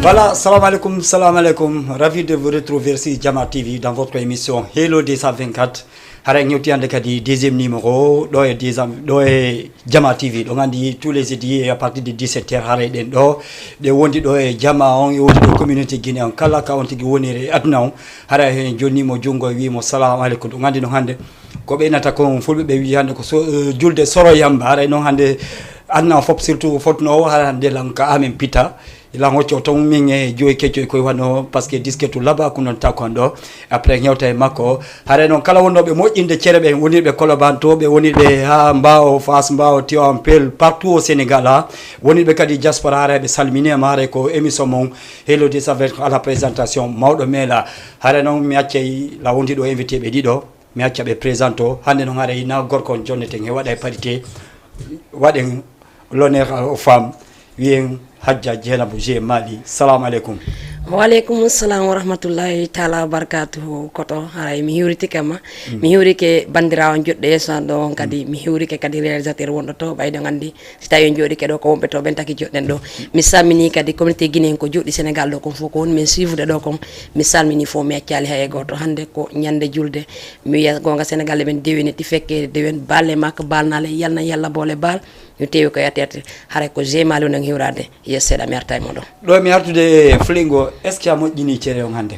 Voilà, salam alaikum, ravi de vous retrouver sur Jama TV dans votre émission Hello 224. Harek ñewti ande kadi deuxième numéro do e Jama TV do ngandi tous les jeudis à partir de 17h hare den do de wondi do e Jama on e wondi do community guinéen kala ka on tigi wonire aduna on hara hen joni mo jungo wi mo salam alaikum do ngandi no hande ko be nata ko fulbe be wi hande ko so julde soro yamba hare no hande adna fop surtout fotno hara hande lanka amen pita ila ngocho to minge joy kecho ko wano parce que disketu laba kunon takondo après nyawta e makko hare non kala wono be mojinde cerebe woni be kolobanto be woni be ha mbao fas mbao tio ampel partout au Sénégal ha woni be kadi diaspora hare be salmini amare ko émission mon Hello 224 à la présentation mawdo mela hare non mi accay la wondi do invité be dido mi acca be présento hande non hare ina gorko jonnete nge wada parité waden l'honneur aux femmes wien Hadja Jenabu J Mali. Salam alaikum. Wa alaikum assalam wa rahmatullahi ta'ala barakatuhu koto haray mi hiwriti kama mi hiwri ke bandirawo jodde so do kadi mi hiwri ke kadi réalisateur wondo to baydo ngandi si tawi jodi ke do ko wombe to ben taki jodden do mi salmini kadi communauté guinéen ko jodi Sénégal do ko foko won men suivre do ko mi salmini fo mi acciali hay goto hande ko nyande julde mi yes gonga Sénégal ben dewene ti fekke dewen balle mak balnale yalna yalla bole bal ñu teewi ko yatete haray ko jemalo nang hiwrade yeseda mertay modo do mi artude flingo est ce qu'il y a mojini cere on hande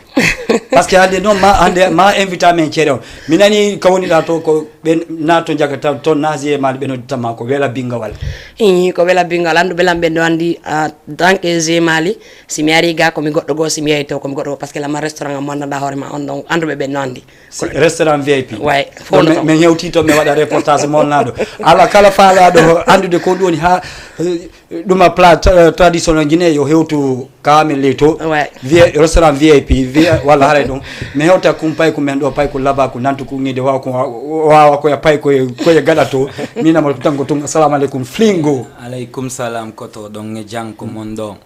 parce que hande non ma invita men cere on minani kawoni da to ko ben nato jagata to nazie mal be no tama ko wela bingawal ko wela bingal andu belam be do andi danke zemali si mi ari ga ko mi goddo go si mi yeyto ko mi goddo parce que la ma restaurant mo nanda hore ma on don andu be no andi restaurant VIP way me hewti to me wada reportage mon nado ala kala faala do andude ko doni ha duma plat traditionnel guinéen yo hewtu kamel leto restaurant VIP wala hare don me hewta kum pay ko men do pay ko laba ko nantu ko ngide wa ko ya pay ko ya gadato mina mo tango tum assalamu alaikum flingo alaikum salam koto don nge janko mondo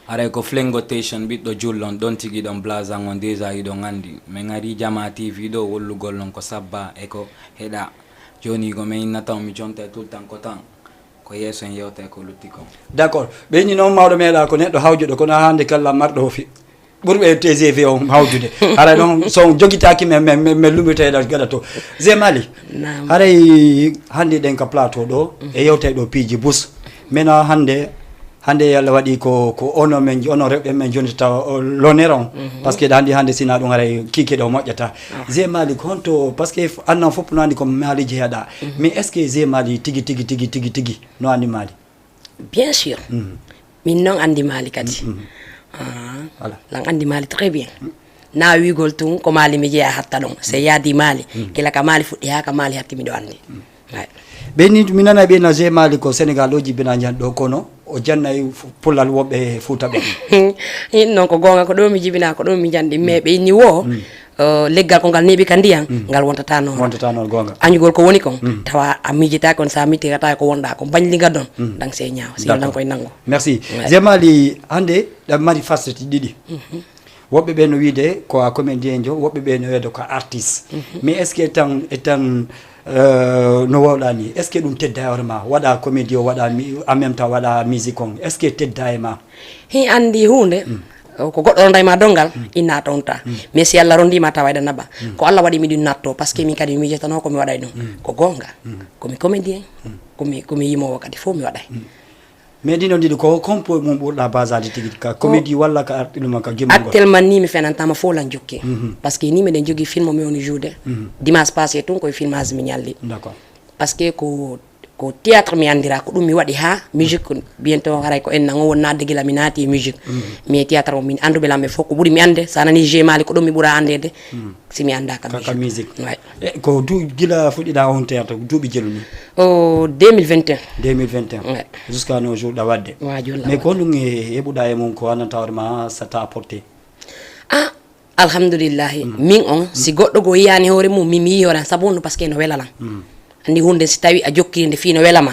are ko flingo station biddo jullon don tigi don blaza ngon deja yi don andi me ngari Jama TV do wollugol non ko sabba e ko heda joni go me nataw mi jonte tout temps ko tan ko yeso en yewta ko luttiko d'accord be ni non mawdo meda ko neddo hawjudo ko na hande kala mardo fi burbe TGV on hawjude ara non so jogitaaki me lumite da gadato Zemali ara hande den ka plateau do e yewta do piji bus mena hande yalla wadi ko ono men ono rebe men jonita l'honneur parce que hande sina dum haray kike do mojjata Zemali konto parce que anna fop no andi ko mali jihada mais est ce que Zemali tigi no andi mali bien sûr min non andi mali kadi voilà lang andi mali très bien na wi gol tun ko mali mi jeya hatta don se yadi mali kila ka mali fuddi ha ka mali hakki mi do andi beni minana be na Zemali ko Sénégal do jibina nyan do kono o janna pulal wobe futa be non ko gonga ko do mi jibina ko do mi jandi mebe ni wo leggal ko gal nebi kandiyan ngal wontata non gonga anyugol ko woni kon tawa amijita kon sa miti kata ko wonda ko bañli gadon dang se nyaaw si dang koy nango merci Zemali hande da mari fasati didi wobbe be no wiide ko a comédien jo wobbe be no wiide ko artiste mais est ce que etan no wawdani est ce que dum tedda horma wada comédie wada en même temps wada musique on est ce que tedda e ma hi andi hunde ko goddo ndayma dongal inna tonta mais si Allah rondima tawayda naba ko Allah wadi mi di natto parce que mi kadi mi jetano ko mi waday dum ko gonga ko mi comédien ko mi yimo kadi fo mi waday mais dino didi ko compo mum burda basadi tigi ka comédie walla ka artidum ka gemmo actuellement ni mi fenantama fo lan jokki parce que ni me den jogi film mi woni joude dimanche passé ton ko film azmi nyalli d'accord parce que ko théâtre mi andira ko dum mi wadi ha musique bientôt haray ko en nango wonna degila mi nati musique mi théâtre o min andu be lambe foko buri mi ande sanani Jemali ko dum mi bura andede si mi anda ka musique ko du gila fudida on théâtre dubi jeluni 2021 jusqu'à nos jours da wadde mais ko dum hebuda e mon ko anata warma sata apporter alhamdulillah min on si goddo go yani hore mum mi yora sabonu parce que no welalan andi hunde si tawi a jokkinde fi no welama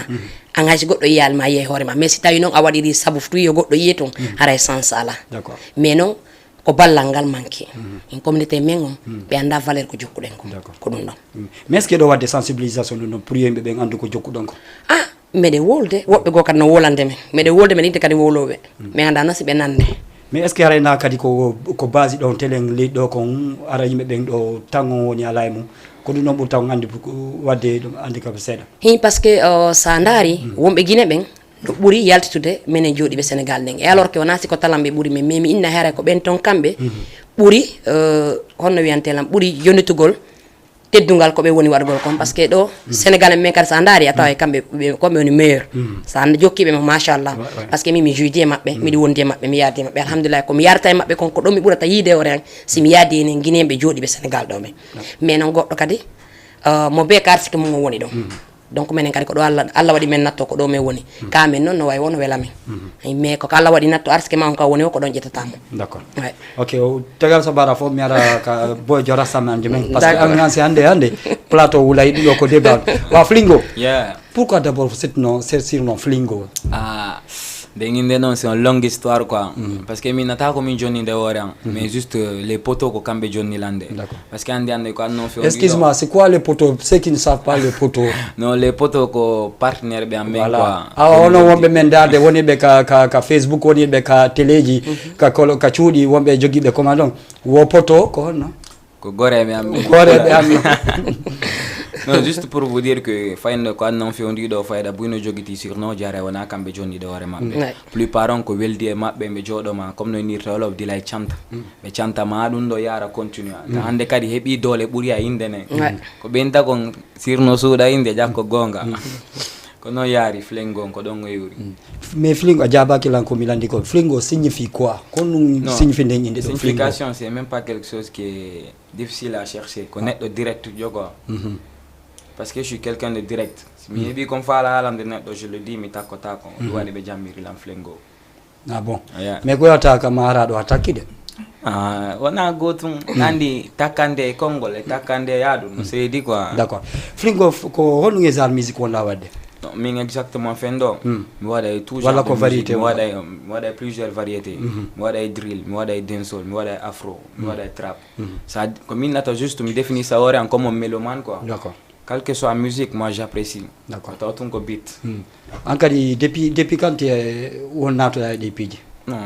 an hay si goddo yiyal ma yehi hore ma mais si tawi non a wadiri sabu fu yo goddo yiyeton haray sans sala d'accord mais non ko ballangal manki en communauté mengon be anda valeur ko jokkuden ko dum don mais est-ce que do wadde sensibilisation dum pour yembe be andu ko jokkudon ko mede wolde wobbe go kad no wolande men mede wolde men inte kadi wolobe me anda nasi be nande mais est ce que arena kadi ko base don telen le do kon ara yimbe ben do tango woni alay mum ko dum non taw andi wadde dum andi ka seeda hin parce que sa ndari wombe Guinée ben do buri yaltitude menen jodi be Sénégal nden e alors que on asi ko talambe buri mais mi inna hera ko ben ton kambe buri honno wiantelam buri yonitugol teddungal ko be woni wadgol kon parce que do Sénégal men kar sa ndari ataw e kambe ko be woni meilleur sa jokkibe ma machallah parce que mi juidi mabbe mi di wondi mabbe mi yaadi mabbe alhamdulillah ko mi yarta mabbe kon ko do mi burata yide o ren si mi yaadi ne Guinée be jodi be Sénégal do me mais non goddo kadi mo be kar sike mo woni do donc menen kadi ko do Allah wadi men natto ko do me woni ka men non no way wono welami mais ko Allah wadi natto arske ma on ka woni ko don jetatamo d'accord ok o tagal sabara fo mi ara ka boy jora saman men parce que am ngansi hande plateau wulay do ko débat wa Flingo pourquoi d'abord c'est surnom Flingo Denginde non c'est une longue histoire quoi parce que mi nata ko min jonni de woran mais juste les poteaux ko kambe jonni lande parce que ande ko non fait excuse-moi c'est quoi les poteaux ceux qui ne savent pas les poteaux non les poteaux ko partenaire be ambe quoi ono wonbe men dade woni be ka Facebook woni be ka teleji ka cuudi wonbe jogibe commandon wo poteau ko non ko gore be ambe non juste pour vous dire que fayne ko non fi on do fayda buino jogiti sur no jare wona kambe jonni de wore mabbe plus parents ko weldi e mabbe be jodoma comme no nirta wolof dilay chanta be chanta ma dum do yara continue ta hande kadi hebi dole buri a inde ne ko benta kon sirno suuda inde jakko gonga ko no yari Flingo ko don yuri mais Flingo ajaba ki lan ko milandi ko Flingo signifie quoi kon signifie ndeng inde do signification c'est même pas quelque chose qui est difficile à chercher connaître direct jogo parce que je suis quelqu'un de direct mi hebi comme fala alam de net je le dis mi takko do wadi be jammiri lam Flingo ah bon mais ko yata ka mara do atakide wana gotum nandi takande kongole takande yadu no c'est dit quoi d'accord Flingo ko honu ngezal musique wala wadde min exactement fendo mi wada tout wala ko variété mi wada plusieurs variétés mi wada drill mi wada dancehall mi wada afro mi wada trap ça comme min nata juste mi définir ça ore en comme un mélomane quoi d'accord quelle que soit la musique moi j'apprécie d'accord tant qu'on beat ankadi depuis quand on nato depuis non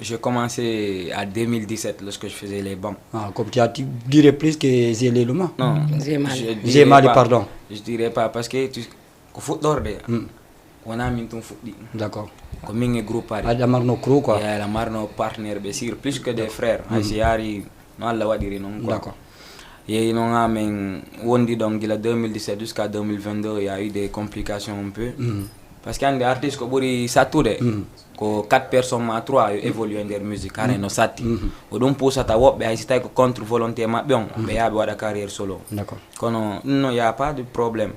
j'ai commencé à 2017 lorsque je faisais les bancs comme tu as dirais plus que Zélélouma non j'ai mal pardon je dirais pas parce que tu ko fuddorde wona min tum fuddi d'accord ko min e groupe ari ada marno crew quoi ya la marno partenaire be sur plus que des frères asiari no alla wadiri non quoi d'accord et non amen wondi donc de 2017 jusqu'à 2022 il y a eu des complications un peu parce qu'il y a des artistes qui buri saturé ko 4 personnes ma 3 évoluer dans leur musique car no satti o dum poussa ta wobbe ay sitay ko contre volonté mabbe on be yabe wada carrière solo d'accord kono non y a pas de problème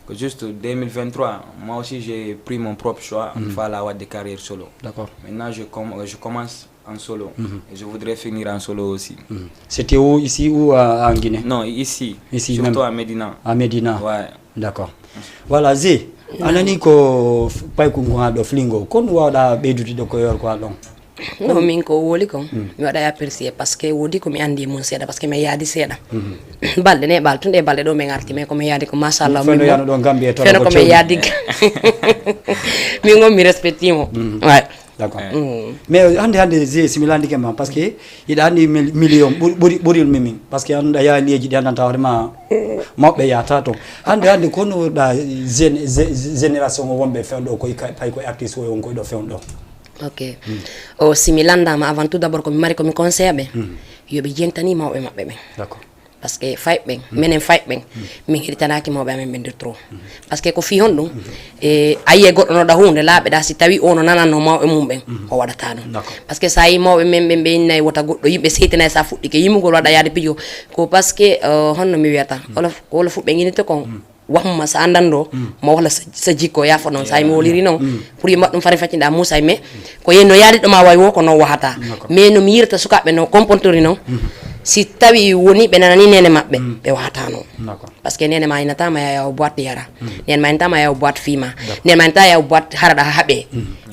que juste 2023 moi aussi j'ai pris mon propre choix il fallait avoir des carrières solo d'accord maintenant je commence en solo et je voudrais finir en solo aussi c'était où ici ou en Guinée non ici surtout même à Médina ouais d'accord voilà Zé anani ko pay ko ngado Flingo kon wada beduti do ko yor ko don no min ko woli ko mi wada apprécier parce que wodi ko mi andi mon seda parce que mi yaadi seda balde ne bal tunde balde do mi ngarti mais ko mi yaadi ko machallah feno yano do Gambie to ko mi yaadi mi ngom mi respectimo ouais d'accord mais hande Zé similandi kema parce que ida andi million buril mimi parce que anda ya leji dan ta vraiment mabbe ya tato hande kono da génération wonbe fendo ko pay ko artiste o ko do fendo ok o similanda ma avant tout d'abord ko mi mari ko mi conseiller be yobe jentani mabbe be d'accord parce que fight ben menen fight ben min hitanaki mawbe amen bendir trop parce que ko fi hondum e aye goddo no da hunde laabe da si tawi ono nanano mawbe mum ben o wadata non parce que sa yi mawbe men be nay wota goddo yimbe setina sa fuddike yimugol wada yaade pijo ko parce que honno mi wiata wala fubbe nginite kon waxuma sa andando mo wala sa jikko ya fa non sa mi woliri non pour yima dum fari facinda musa me ko yenno yaade do ma way wo ko no wahata mais no mi yirta sukabe no comportori non si tawi woni be nanani nene mabbe be watano parce que nene ma inata ma ya boîte yara nen ma inata ma ya boîte fima nen ma inata ya boîte harada habe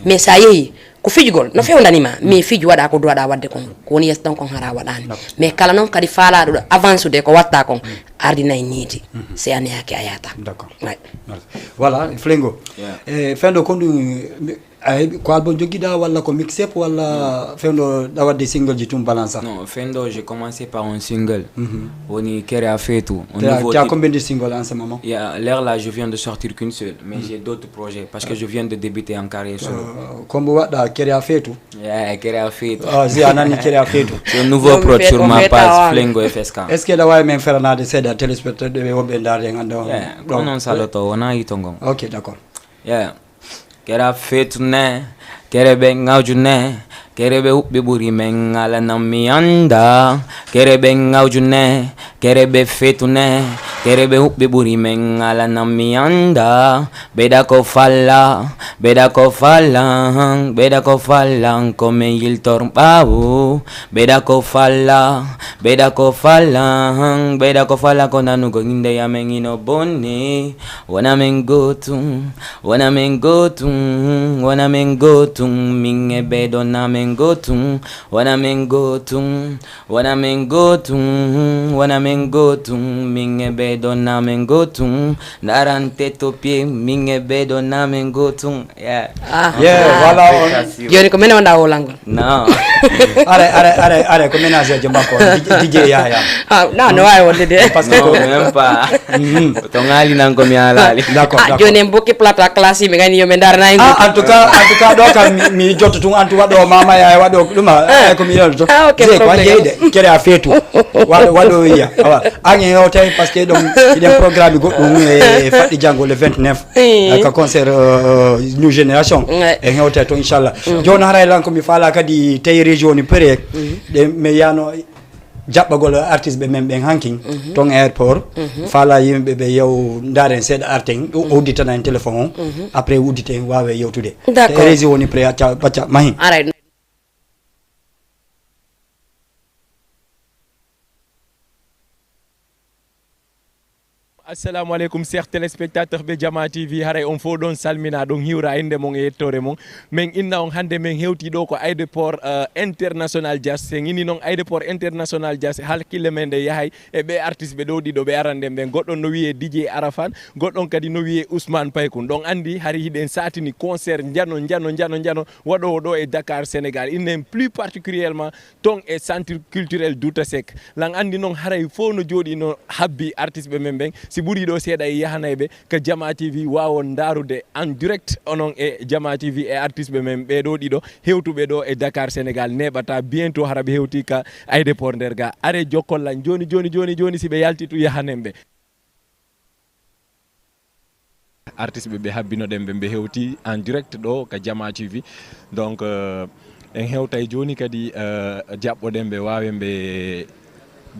mais ça yi ko fijugol no fewndani ma mais fiju wada ko doada wadde kon ko woni yes don kon hara wadani mais kala non kadi faala do avance de ko watta kon ardina ñiiti c'est ane hake ayata d'accord ouais. Voilà Flengo Yeah. fendo kondu ko album joguiɗa walla ko mixtape walla fendo ɗawadde single ji tum balance Non, Fendo, j'ai commencé par un single. On y a fait tout. Un tu nouveau as titre. combien de singles en ce moment? L'air là, je viens de sortir qu'une seule, mais j'ai d'autres projets parce que je viens de débuter en carrière solo. Comme waɗɗa kere a feetu Yeah, a fait tout. si a nani kere a feetu C'est un nouveau Non, prod sur on ma fait page ça, Flengo FSK. est ce que ɗa wawi men feranade seeɗa téléspectateur ɓe wonɓe darde ganda Yeah, konon saloto, on a itongo. ok d'accord Yeah, a fait tout ne, kerebe ngauju ne, kerebe uɓɓe ɓuri men ala nan mi anda, kerebe ngauju ne, kerebe fetu ne, kerebe uɓɓe ɓuri men ala nan mi anda, ɓeɗa ko falla, ɓeɗa ko fallan, ɓeɗa ko fallan komin yiltor ɓawo, ɓeɗa ko falla, ɓeɗa ko fallan, ɓeɗa ko falla ko nanugo inde yamen ino bonni, wona men gotum, wona men gotum, wona men gotum, min e ɓeɗo namen gotum, wona men gotum, wona men gotum, wona men gotum, min e ɓeɗo namen gotum, darante to pied, min e ɓeɗo namen gotum. Yeah. voilà joni ko mene wonɗa wolangol Non. are ko ménage ajo makko DJ Yahya non no wawi wonde de parce que Non, même pas. To ngali nan ko mi alali. d'accord joni en bokki plata classe yimɓe gani yoɓe darana en tout cas ɗo kam mi jotto tun antu waɗo mama ya waɗo ɗuma komi yolto ok je ko jeyde kere a feetu waɗo wiya awa an e tawi par ce que ɗon iɗen programme goɗɗum e faɗɗi janggo le 29 ka concert new génération e hewte to inchallah joni haray lan komi faala kadi tawi région ni pere ɗe mi yano jaɓɓagol artiste ɓe men ɓen hankin ton airport faala yimɓe ɓe yew daren seeɗa arten udditana en téléphone o après uddite wawe yewtude D'accord. régi woni pré acca bacca mahin aray assalamu aleykum chers téléspectateurs ɓe Jama TV haray on fof ɗon salmina ɗon hiwra inde mon e yettore mon min inna on hannde min hewti ɗo ko aéroport international Dias sen ini noon aéroport international Dias hakkille men nde yahay e ɓe artiste ɓe ɗo ɗiɗo ɓe arande ɓen goɗɗon no wiye DJ Arafan goɗɗon kadi no wiye Ousmane Paykun ɗon andi hari hiɗen satini concert jano waɗowo ɗo e Dakar Sénégal innen plus particulièrement ton e centre culturel Douta Seck lan andi noon haray fof no jooɗi no habbi artiste ɓe men ɓen si ɓuri ɗo seeɗa e yahanayɓe ko Jama TV wawon darude en direct onon e Jama TV e artiste ɓe men ɓeɗo ɗiɗo hewtuɓe ɗo e Dakar Sénégal neɓata bientôt hara ɓe hewti ka aéroport nder ga are jokkollan joni si ɓe yaltitu yahanen ɓe artiste ɓe habbinoɗen ɓe hewti en direct ɗo ka Jama TV donc en hewtay joni kadi jaɓɓoɗen ɓe wawen ɓe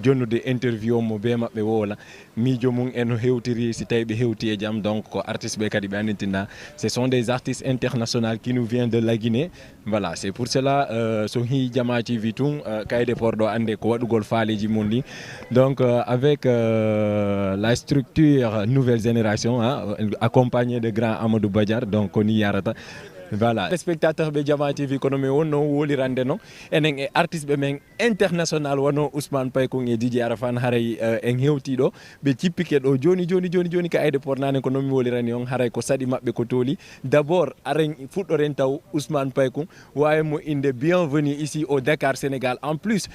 jonnude interview mo be maɓɓe wola miijo mum en hewtiri si tawi ɓe hewti e jaam donc ko artiste ɓe kadi ɓe anditinɗa ce sont des artistes internationaux qui nous vient de la Guinée voilà c'est pour cela so hi Jama TV tun kayde porɗo ande ko waɗugol faaleji mum ɗi donc avec la structure nouvelle génération accompagné de grand Amadou Badiar donc koni yarata voilà téléspectateur ɓe Jama TV kono mi wonno wolirande noon enen e artiste ɓe men international wano Ousmane Paykun e DJ Arafan haray en hewti ɗo ɓe cippike ɗo joni ko aéroport nane ko noon mi wolirani on haray ko saɗi mabɓe ko tooli d' abord aren fuɗɗoren taw Ousmane Paykun wawi mo inde bienvenue ici au Dakar Sénégal en plus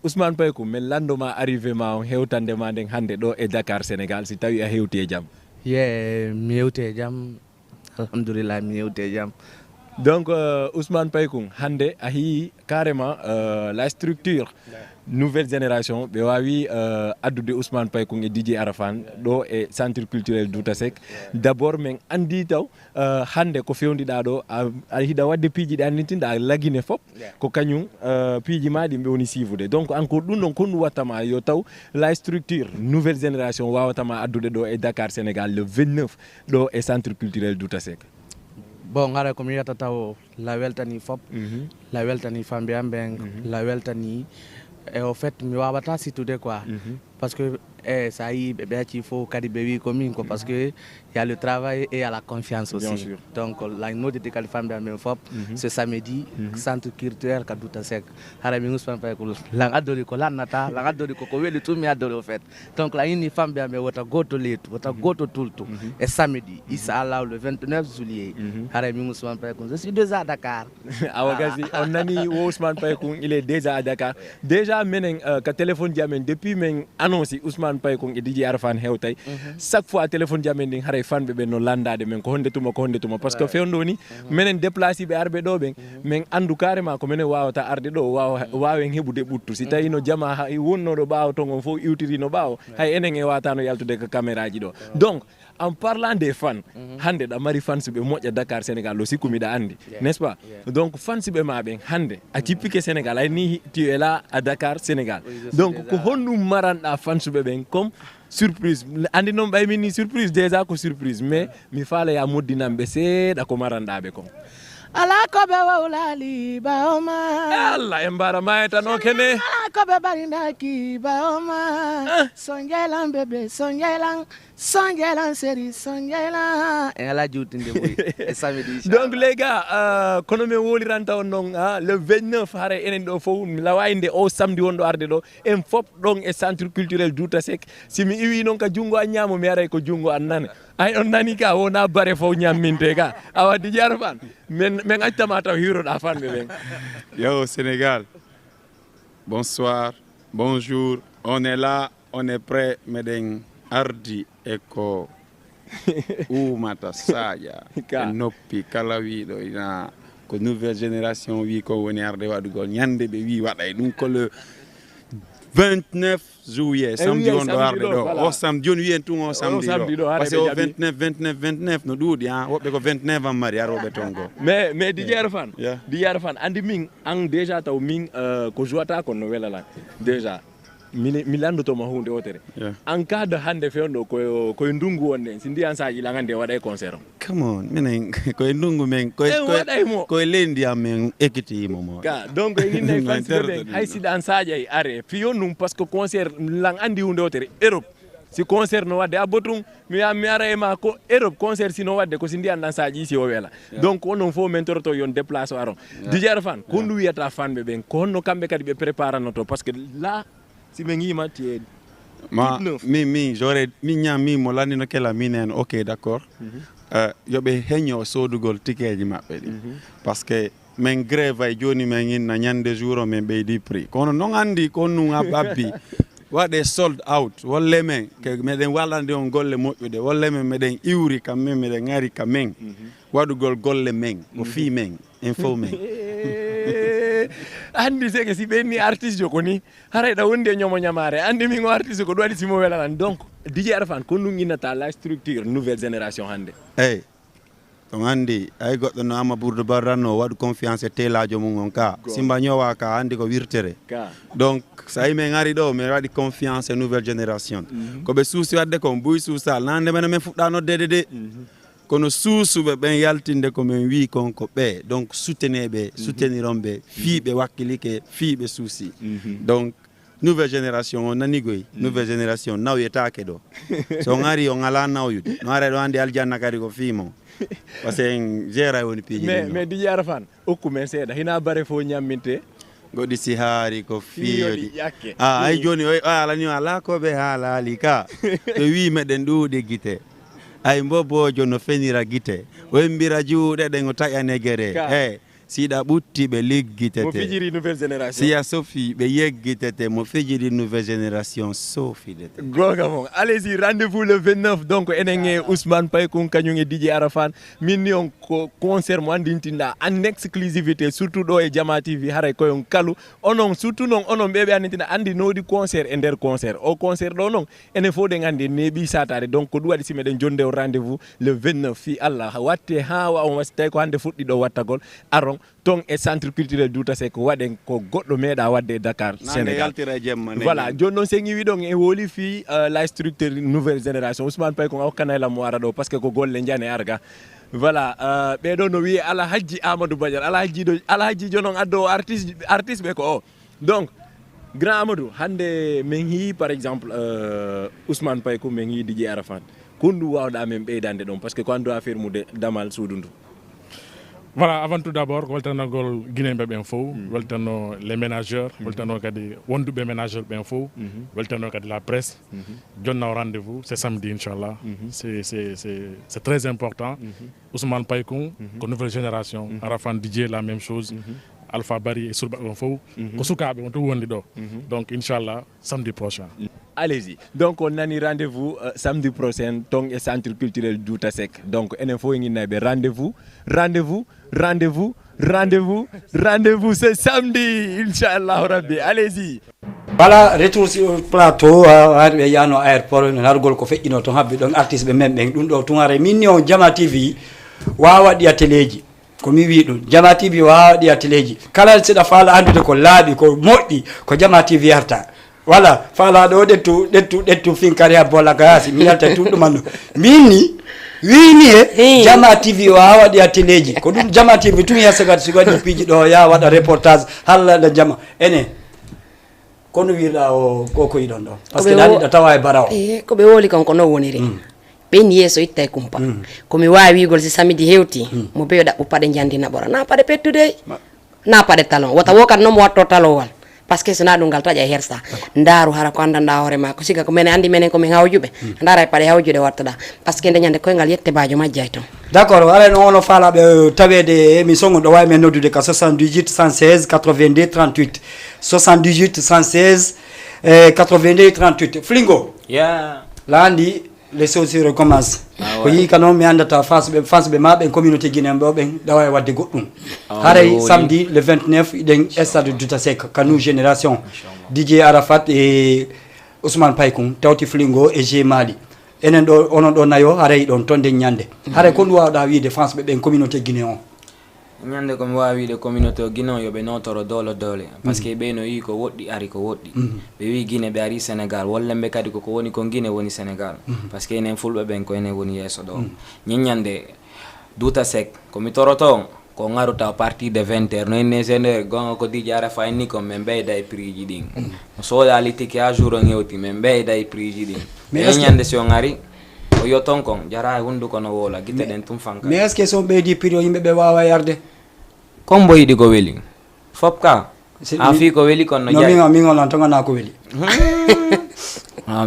Ousmane Paykun min landoma arrivé ma on hewtande ma nden hande ɗo e Dakar Sénégal si tawi a hewti e jaam mi hewti e jaam alhamdulillah mi hewti e jaam donc Ousmane Paykun hande a yi carrément la structure nouvelle génération ɓe wawi addude Ousmane Paykun e DJ Arafan ɗo e centre culturel Douta Seck d' abord min andi taw hande ko fewdiɗa ɗo a hiɗa wadde piiji ɗi annitinɗa a lagine foof ko kañum piiji ma ɗi ɓe woni sivude donc encore ɗum ɗon konɗum wattama yo taw la structure nouvelle génération wawatama addude ɗo e Dakar Sénégal le 29 ɗo e centre culturel Douta Seck bon haray komi wiyata taw la weltani fop la weltani famɓe am ɓen la weltani et au fait mi wawata situde quoi parce que et ça y est, il faut qu'il commune parce que il y a le travail et il y a la confiance aussi. Bien sûr. Donc la note de Kalifam de la FOP, ce samedi, centre culturel Kadouta Sek. Harami Ousmane Paye ko lang adori ko lan nata, lang adori ko weli tout mi adori au fait. Donc la une femme bien wata goto letu, wata goto tultu. Et samedi, inshallah le 29 juillet, Harami Ousmane Paye ko je suis déjà à Dakar. Awagazi on nani Ousmane Paye ko il est déjà à Dakar. Déjà menen ka téléphone jamen depuis men annonce Ousmane Paye ko e DJ Arfan hewtay. Chaque fois téléphone jamen din hare fan be no landade men ko honde tuma parce que fewndo ni menen déplacer be arbe do ben men andu carrément ko menen wawata arde do wawen hebude buttu si tawi no jama hay wonno do baaw to ngon fo iwtiri no baaw hay enen e watano yaltude ka caméra ji do donc en parlant des fans hande da mari fans be moƴƴa Dakar Sénégal lo sikumi da andi n'est-ce pas donc fans be ma ben hande a typique Sénégal ay ni tu es là à Dakar Sénégal donc ko honnum maranda fans be ben comme surprise andi non bay min ni surprise déjà ko surprise mais mi faala ya moddinambe seeɗa ko marandaɓe ko ala koɓe wawlali bawma Allah en mbara mayetano kene ala koɓe ɓarindaki bawma sonjelan bébé sonjelan séri sonjelan e ala juutinde boy e samedi donc les gars kono men woliranta on non le 29 hare enen ɗo fof mi lawayde o samedi wonɗo arde ɗo en fop ɗon e centre culturel Douta Seck simi iwi noon ka junngo an ñaamo mi aray ko junngo an nane ay on nani ka wona bare fof ñamminte ka awa di jar fan men accitama taw hiroɗa fanɓe ɓen Yo Sénégal, bonsoir, bonjour, on est là, on est prêt, meden ardi eko umata saja noppi kala wiɗo ina ko nouvelle génération wi ko woni arde waɗugol ñande ɓe wi waɗay ɗum ko le 29 juillet samedi on ɗo arde ɗo o samedi joni wiyen tun o samedi ɗo par ce que o 29 no ɗuuɗi woɓɓe ko 29 an mari aroɓe toon go mais Didier Fan andi min an déjà taw min ko jouata kon no welala déjà mi landotoma hunde wotere en cas de hande fewno koye ndungu wonde si ndiyan saji langande waɗa e concert come on minen koye ndungu men koye leydi am men ekkitima mo ka donc e inne fansiɓe ɓen hay siɗa an saƴay are fiyon num par ce que concert lang andi hunde wotere Europe si concert no wadde abbotum mi ara e ma ko Europe concert si no wadde ko si ndiyan ɗan saji si o wela donc onon fof min toroto yon déplace o aron Didier Fan ko ndu wiyata fanɓe ɓen ko honno kamɓe kadi ɓe préparanoto par ce que là si me ngima ti mi j'aurais mi ñami mo landino kala minen ok d'accord yoɓe heño sodugol tikeji maɓɓe ɗi parce que min grève ay joni min inna ñande jour o min ɓeydi prix kono non andi ko nun abbi waɗe sold out wolle men ke meɗen wallande on golle moƴƴude wolle men meɗen iwri kam men meɗen ngari ka men waɗugol golle men ko fi men info men andi seke si ɓenni artiste jo koni harayɗa wondi e ñomo ñamare andi min o artiste ko ɗum waɗi simo welanan donc DJ Arfan ko ɗum innata la structure nouvelle génération hande eyyi on andi ay goɗɗo no Amabourou Barranno waɗu confiance e telajo mum on ka simba ñowa ka andi ko wirtere donc sa yi min ari ɗo mi waɗi confiance e nouvelle génération koɓe suusi wadde kon buy suusal nande mene min fuɗɗa noddede de kono suusuɓe ɓen yaltinde komin wi kon ko ɓe donc souteneɓe soutenironɓe fiiɓe wakkilike fiiɓe suusi donc nouvelle génération on nanigoy nouvelle génération nawyetake ɗo so on ari on ala nawyude no ara ɗo andi aljanna kadi ko fiimo par ce que en gera woni piiji mais Didier Arfan hokku men seeɗa hina bare fo ñamminte goɗɗi si haari ko fiyoɗi ay joni alani ala koɓe haalali ka ɓe wi meɗen ɗuuɗi guite ay mbobojo no fenira guite o embira juuɗe ɗen o taƴane guere siɗa ɓutti ɓe liggitete siya sofi ɓe yeggitete mo fijiri nouvelle génération sofidete gonga mon allez-y rendez-vous le 29 donc enen e Ousmane Paye kon kañum e DJ Arafan min ni on ko concert mo andintinɗa en exclusivité surtout ɗo e Jama TV haray koyon kalu onon surtout noon onon ɓeɓe andintinɗa andi nodi concert e nder concert o concert ɗo noon enen fof ɗen andi neeɓi satade donc ko ɗum waɗi si meɗen jonde o rendez-vous le 29 fi Allah watte ha wawa wasi tawi ko hande fuɗɗi ɗo wattagol aron ton e centre culturel Douta Seck waɗen ko goɗɗo meeɗa wadde Dakar Sénégal voilà joni noon sen iwi ɗon e woli fi la structure nouvelle génération Ousmane Paye ko hokkanayla mo ara ɗo par ce que ko golle jane arga voilà ɓeɗo no wiye Alhaji Amadou Badiane Alhaji jo noon addo artiste ɓe ko o donc Grand Amadou hande men hi par exemple Ousmane Paykou men hi DJ Arafat kondu wawda men beydande don parce que ko ando affaire mude damal sudundu. Voilà, avant tout d'abord, weltanagol Guinée ben fo, weltano les ménageurs, weltano kadi wondube ménageurs ben fo, weltano kadi la presse. Jonna au rendez-vous, c'est samedi inchallah. C'est très important. Ousmane Paykou, nouvelle génération, Arafat DJ la même chose. Alpha Bari et Surba Info, Kosukabe, on tout wondi do. Donc inchallah samedi prochain. Allez-y. Donc on a un rendez-vous samedi prochain Tong et Centre culturel Douta Seck. Donc info ngi nabe rendez-vous c'est samedi inchallah rabbi. Allez-y. Voilà, retour sur le plateau arbe yano airport nargol ko feƴƴino to habbe don artiste be men dum do tungare minno Jama TV wawa di ateleji ko mi wi dum Jama TV wawa di ateleji kala sida fala andude ko laabi ko moddi ko Jama TV yarta voilà fala do dettu finkari a bola gasi mi yalta tudum ando minni wini Jama TV wawa di ateleji ko dum Jama TV tun ya sagat sigadi piji do ya wada reportage halla da jama ene kono wiira o koko yidon do parce que dali da tawa e baraw ko be woli kon kono woniri be ni yeso itta kumpa ko mi waawi gol si samedi hewti mo be da upade jandina bora na pade pettude na pade talon wata wokat no mo watto talowal parce que sona dungal taja hersa ndaru hara ko andanda hore ma ko siga ko men andi menen ko mi hawjube ndara e pade hawjude wattada parce que nyande ko ngal yette baajo majjay ton d'accord ala no ono fala be tawede émission do way men noddude ka 78 116 82 38 78 116 82 38 Flingo landi les choses recommencent ko yi kanon mi andata face be mabbe communauté guinéen be ben daway wadde goddum haray samedi le 29 den stade Douta Seck kanu génération DJ Arafat et Ousmane Paykou tawti Flingo et G Mali enen do onon do nayo haray don tonde nyande haray ko wawda wi défense be ben communauté guinéen ñande ko mi wawi de communauté guinéen yobe notoro dole parce que be no yi ko woddi ari ko woddi be wi Guinée be ari Sénégal walla be kadi ko woni ko Guinée woni Sénégal parce que enen fulbe ben ko enen woni yeso do ñande Douta Seck ko mi toroto ko ngaruta à partir de 20h no ene sene gonga ko DJ Arafat ni ko men beyda e prix ji din so daliti ki a jour ngewti men beyda e prix ji din mais ñande so ngari o yoton kon jara hundu ko no wola gite den tum fanka mais est-ce que so beydi prix yimbe be wawa yarde kombo yidi ko weli fopka a fi ko weli kon no jay no mi ngol tan na ko weli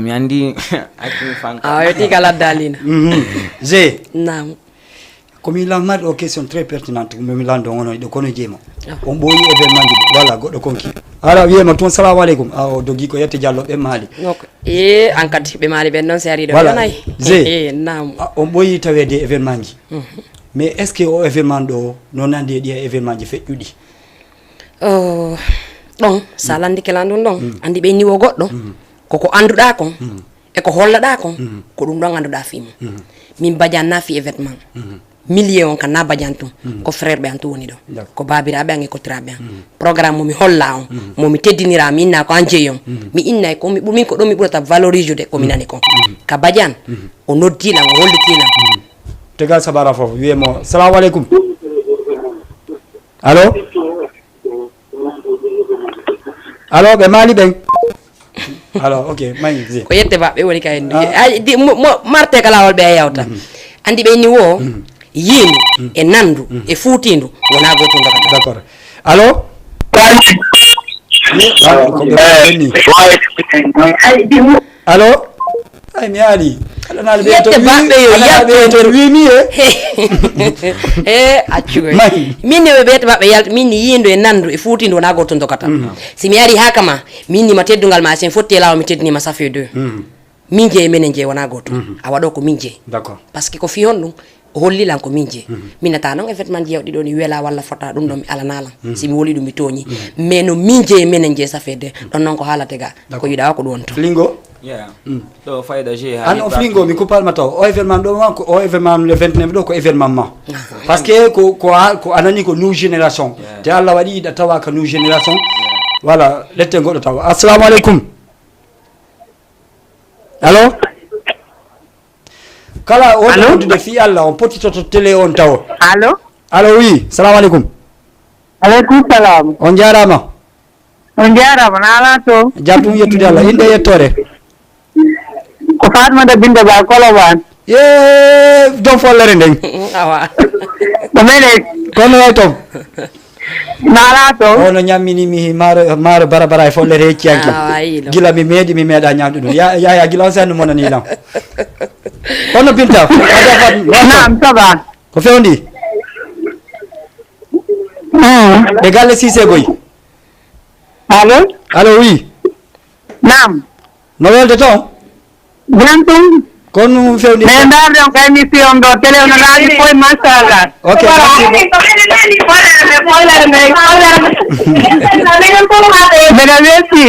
mi andi akimi fanka yoti kala dalina je nam comme il a mal aux questions très pertinentes mais mi lando ngono de kono jema on boyi événement ji voilà goddo konki ala wiema ton assalamu alaikum o dogi ko yette jallo be mali an kadi be mali ben non se ari do nanay nam on boyi tawede événement ji mais est-ce que o événement do non ande di événement ji feƴƴudi don salandi kelandun don andi be niwo goddo koko anduda kon e ko hollada kon ko dum don anduda fima min badian na fi événement million on kan na badiantum ko frère be antu woni do ko babirabe angi ko trabe programme mi holla on mo mi teddinira min na ko anjeyon mi inna ko mi bumi ko do mi burata valoriser de ko minani ko ka badian o noddila o hollitila tegal sabara fofu wiemo assalamu alaikum allo be mali ben alors ok mayi ko yette ba be woni kay di marte kala wol be yawta andi be ni wo yini e nandu e futindu wona goto ndaka d'accord allo allo ay mi ali ala na be to wimi accu minni be beta babbe yalta minni yindo e nandu e futindu wona goto ndokata si mi ari hakama minni ma teddungal ma sen fotti lawo mi teddini ma safe 2 min je menen je wona goto a wado ko min je d'accord parce que ko fi hon dum hollilan ko min je minata non événement jewdi do ni wela walla fota dum do mi alanala si mi woli dum mi toñi mais no min je menen je safe 2 don non ko halate ga ko yida ko don to Flingo do fayda je an o Flingo mi ko palma taw o événement do ko o événement le 29 do ko événement ma parce que ko anani ko new génération te Allah wadi da tawa ka new génération voilà lette godo taw assalamu alaikum allo kala o de fi Allah on poti to télé on taw allo oui assalamu alaikum alaikum salam on jarama on jarama na ala to jabtum yettude Allah inde yettore ko Fatmata Binta Ba Koloban ye jom follere nden awa ko mene kono way tom na ala to ono ñammini mi maaro barabara e follere hecciyanki ayilo gila mi meeɗa ñamde ɗum ya gila on sanno monani lam kono Binta naam saba ko fewndi e galle Cissé Boy allo oui naam no welde toon jantum kono fewndi mais darde on kay mission ɗo télé ono laaɗi koye machallah ok mbeɗa welti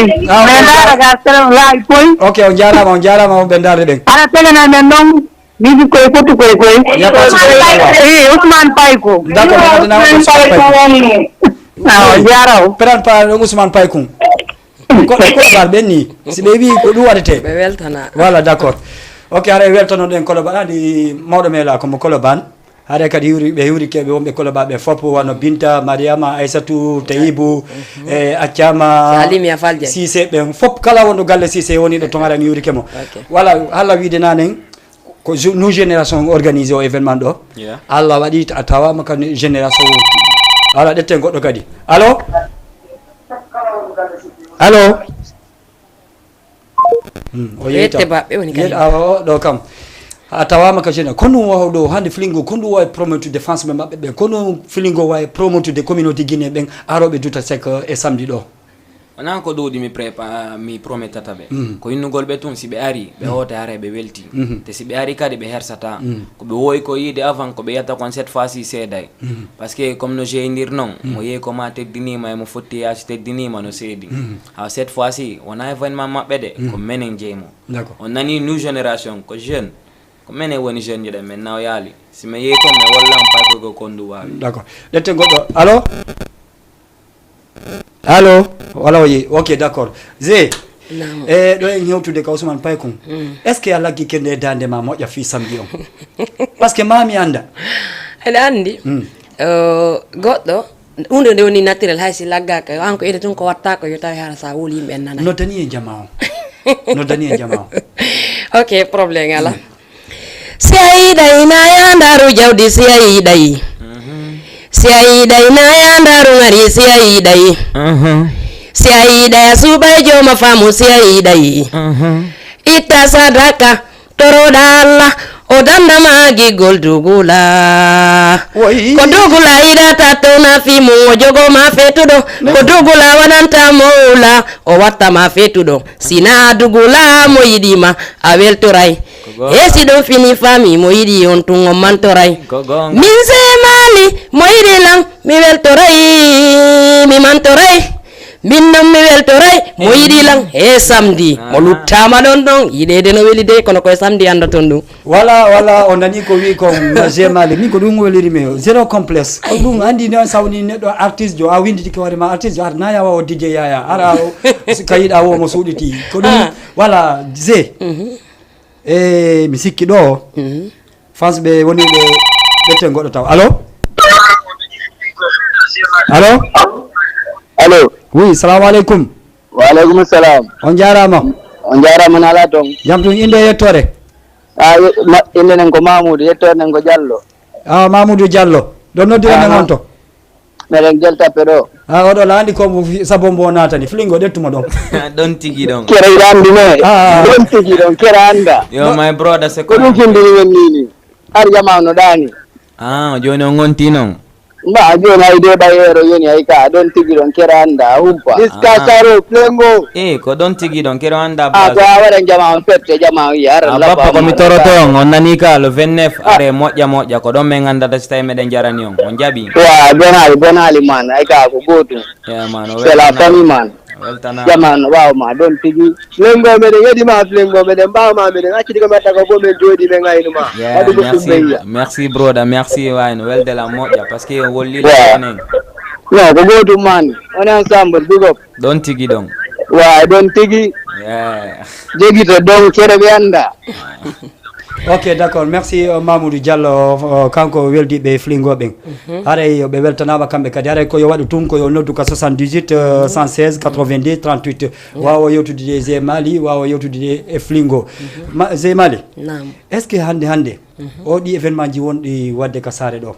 mais dara ga télé ono laaɗi koye ok on jarama ɓe darde ɓen aɗa tegana men ɗon miji koye foti koye Ousmane Paye ko d'accord awa jaraw peran pa Ousmane Paye kum Colobane ɓen ni si ɓe wi ko ɗum waɗete ɓe weltana voilà d'accord ok haɗa weltanoɗen Colobane andi mawɗo meela komo Colobane haɗa kadi ɓe hiwrikeɓe wonɓe Colobane ɓe fof wano Binta Mariama Aissatou Taibou e Acciama Salimia Falje Cissé ɓen fof kala wonɗo galle Cissé woni ɗo ton haɗa hiwrike mo voilà halla wiide nanen ko nous génération organisé o événement ɗo Allah waɗi a tawama ka génération voilà ɗetten goɗɗo kadi allo o yeytaɓe woni kadi ɗo kam a tawama ka général kono waw ɗo hande Flingo kono wawi promotude défense ɓe mabɓe ɓe kono Flingo wawi promotude communauté guiné ɓen aroɓe Douta Seck e samedi ɗo onan ko ɗowɗi mi promettata ɓe ko innugol ɓe tun si ɓe ari ɓe hota hara ɓe welti te si ɓe ari kadi ɓe hersata ko ɓe woyi ko yiide avant ko ɓe yetta kon cette fois ci seeday par ce que comme no jeydir noon mo yehi ko ma teddinima emo fotti yaasi teddinima no seedi ha cette fois ci wona événement maɓɓe de ko menen jeymo on nani nous génération ko jeune ko menen woni jeune ji ɗen men naw yaali si mi yehi kon mi wallan paykogo kondu wawi d'accord ɗetten goɗɗo allo wala o yehi ok d'accord Zé e ɗo en hewtude ka Ousmane Paye kum est ce que a laggi kende e dande ma moƴƴa fi samedi on par ce que mami anda eɗa andi goɗɗo hunde nde woni naturel hay si laggaka an ko ide tun ko watta ko yo tawi hara sa wuli yimɓe en nana noddani e jama o ok probléme ala si a yiɗay na yandaru jawdi si a yiɗay si a yiɗay na yandaru ngari si a yiɗay si a yiɗay a suuɓay joma faamu si a yiɗay itta sadaka toroɗa Allah o dandama gigol dugula ko dugula yiɗata towna fimu o jogoma fetuɗo ko dugula waɗanta mowla o wattama fetuɗo sina dugula mo yiɗima a weltoray e si ɗon fini fami mo yiɗi on tun on mantoray min se mali mo yiɗi lan mi weltoray mi mantoray min non mi weltoray mo yiɗi lan e samedi mo luttama ɗon ɗon yiɗede no weli de kono koye samedi anda toon ɗum wala o nani ko wi ko gemali min ko ɗum welirimi zéro complexe ko ɗum andi noon sawni neɗɗo artiste jo a winditiki hoore ma artiste jo ara na yawa o DJ Yaya ara ka yiɗa womo suuɗiti ko ɗum voilà Zé e mi sikki ɗo fans ɓe woni ɓe ɗetten goɗɗo taw allo oui salamu aleykum wa aleykum salam on jarama nala toon jam tun inde yettore inde nen ko Mamoudou yettore nen ko Diallo Mamoudou Diallo ɗo noddiramen on to meɗen Gueltappe ɗo oɗo laandi komo sabo mbo natani Flingo ɗettuma ɗon ɗon tigi ɗon kere yiɗa andi me ɗon tigi ɗon kere anda yo my brother c'est ko ɗum findini men nini har jama no ɗani joni o gonti noon mba joni hay de ɓayero yoni hay ka ɗon tigi ɗon kere anda humpa iskasaro Flingo ko ɗon tigi ɗon kere anda ko a waɗan jama on pepte jama yi ara bappa komi toroto on nani ka le 29 are moƴƴa ko ɗon min gandata so tawi meɗen jarani on jaaɓi wa bon haali man hay ka ko gotum c'est la famille man jamanu wawma ɗon tigi Flingo meɗen yeɗima Flingo meɗen mbawma meɗen accidi ko mbatta ko bo min jooɗi ɓe gaynuma waɗi ko ɗum ɓeyya merci broda merci wayno welde la moƴƴa par ce que wollila enen non ko gotum man on ensemble big up ɗon tigi ɗon wa ɗon tigi joguito ɗon kere ɓe anda ok d'accord merci Mamoudou Diallo kanko weldiɓe flingoɓe haray ɓe weltanama kamɓe kadi haray koyo waɗu tun koyo noddu ka 78 116 90 38 wawa yewtude Zé Mali wawa yewtude e flingo Zé Mali est ce que hande o ɗi événement ji wonɗi wadde ka saare ɗo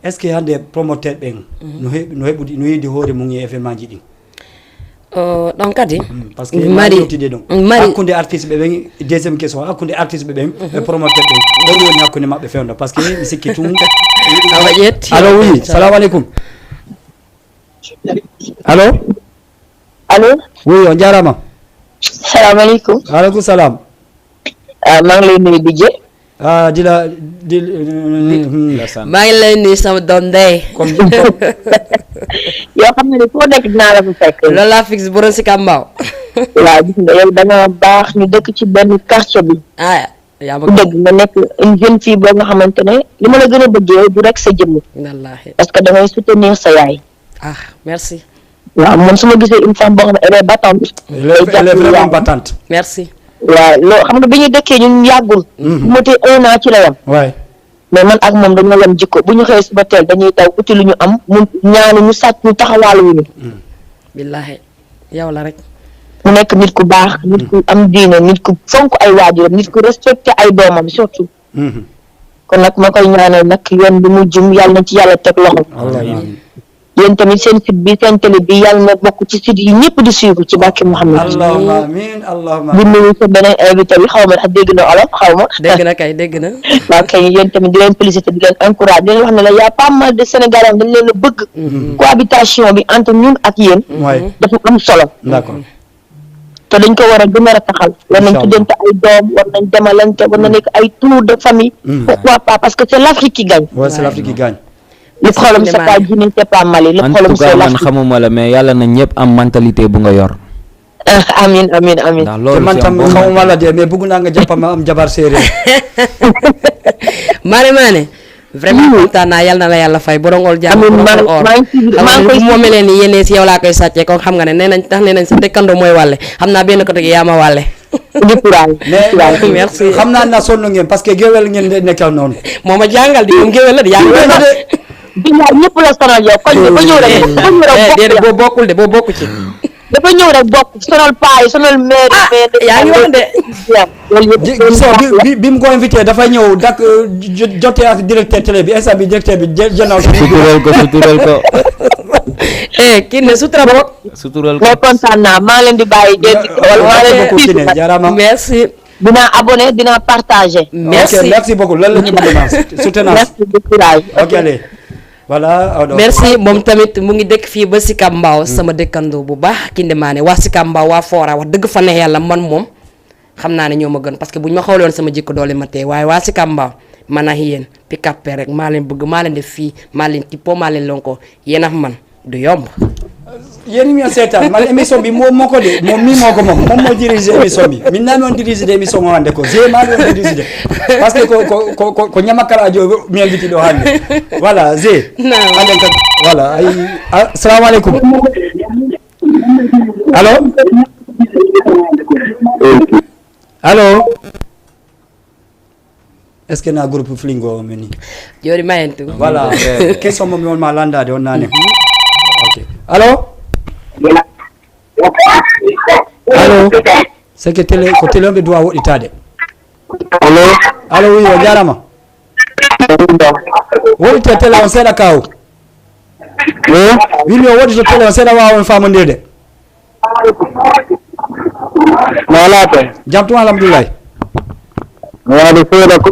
est ce que hande promoteur ɓen no heɓude no yiide hoore mum e événement ji ɗin ɗon kadi par ce que mari yewtide ɗum hakkude artiste ɓe ɓen deuxiéme question hakkude artiste ɓe ɓen e promoteur ɓen ɗon woni hakkude maɓɓe fewda par ce que mi sikki tum awa ƴetti allo oui salamu aleykum allo allo oui on jarama salamu aleykum aleykum salam maa ngi lay nuyu Dijé dila maa ngi lay nuyu sama doom ndey yoo xam ne foo nekk dinaa la fa fekk loolu laa fixe borom si Kambaaw waaw gis nga yow da nga baax ñu dëkk ci benn quartier bi yaa ma dëgg nga nekk une jeune fille boo nga xamante ne li ma la gën a bëggee du rek sa jëmm wallaahi parce que da ngay soutenir sa yaay merci waaw man su ma gisee une femme boo xam ne elle est battante elle est vraiment battante merci waaw loo xam nga bi ñu dëkkee ñun yàggul bu ma tee 1 an ci la yam mais man ak moom dañoo yem jikko bu ñu xëyee suba teel dañuy daw uti lu ñu am mu ñaanu ñu sàcc ñu taxawaalu wu ñu billaahi yow la rek mu nekk nit ku baax nit ku am diine nit ku fonk ay waajuram nit ku respecté ay doomam surtout kon nag ma koy ñaanal nag yoon bi mu jum yàlla na ci yàlla teg loxo yéen tamit seen site bi seen télé bi yàlla na bokk ci site yi ñëpp di suivre ci bàkki Mouhamed allahumma amiin allahumma di nuyu sa beneen invité bi xaw ma ndax dégg na olof xaw ma dégg na kay dégg na waaw kay yéen tamit di leen félicité di leen encouragé di leen wax ne la y a pas mal de Sénégalais dañ leen a bëgg cohabitation bi entre ñun ak yéen dafa am solo d'accord te dañ ko war a gën a rataxal war nañ tuddante ay doom war nañ demalante war na nekk ay tour de famille pourquoi pas parce que c'est l'Afrique qui gagne c'est l'Afrique qui gagne le problème c'est pas Guinée c'est pas Mali le problème c'est man xamuma la mais yàlla na ñëpp am mentalité bu nga yor amin amin amin te man tam xamuma la de mais bëgg naa nga jàppama am jabar séeréer maane vraiment kontaan naa yàlla na la yàlla fay borongol jàmm bu moomee leen ni yéene si yow laa koy sàccee kon xam nga ne nee nañ tax nee nañ sa dëkkandoo mooy wàlle xam naa benn côté gi yaa ma wàlle merci xam naa na sonn ngeen parce que géwél ngeen nekkal noonu moo ma jàngal di moom géwél la di yaa ngi bilaay ñëpp la sonal yow koñ ba ñëw rek déedéet boo bokkul de boo bokku ci dafa ñëw rek bokk sonal paa yi sonal maire yaa ngi wax de bi mu ko invité dafa ñëw dak jotee ak directeur télé bi instant bi directeur bi jënaaw sutural ko kii ne sutura bokk sutural ko mais kontaan naa maa leen di bàyyi maa leen di jarama merci dinaa abonné dinaa partagé merci beaucoup loolu la ñu bëgg soutenance merci de courage ok allez voilà merci moom tamit mu ngi dëkk fii ba Sicap Mbao sama dëkkandoo bu baax Kinde Mané waa Sicap Mbao waa Fora wax dëgg fa ne yàlla man moom xam naa ne ñoo ma gën parce que bu ñu ma xawle woon sama jikko doole ma tee waaye waa Sicap Mbao man ak yéen pick-up rek maa leen bëgg maa leen def fii maa leen tippoo maa leen lonko yéen ak man du yomb yéen ñi seetaan man émission bi moo ko de moom mii moo ko moom moo dirige émission bi min naa moon dirige de émission o hannde ko Zé maa ɗon dirige de par ce que ko ñamakalajo mi invité ɗo hannde voilà Zé hannde kadi voilà ay assalamu aleykum allo est ce que na groupe flingo o meni joni mayentu voilà question momi on ma landade on nane ok allo c'est que télé ko télé on ɓe duwa woɗɗitade allo oui o jarama woɗɗite télé on seeɗa kaw wimi o woɗɗito télé on seeɗa wawa on famodirde malate jam tuma alhamdoulillahi waɗi seeɗa ko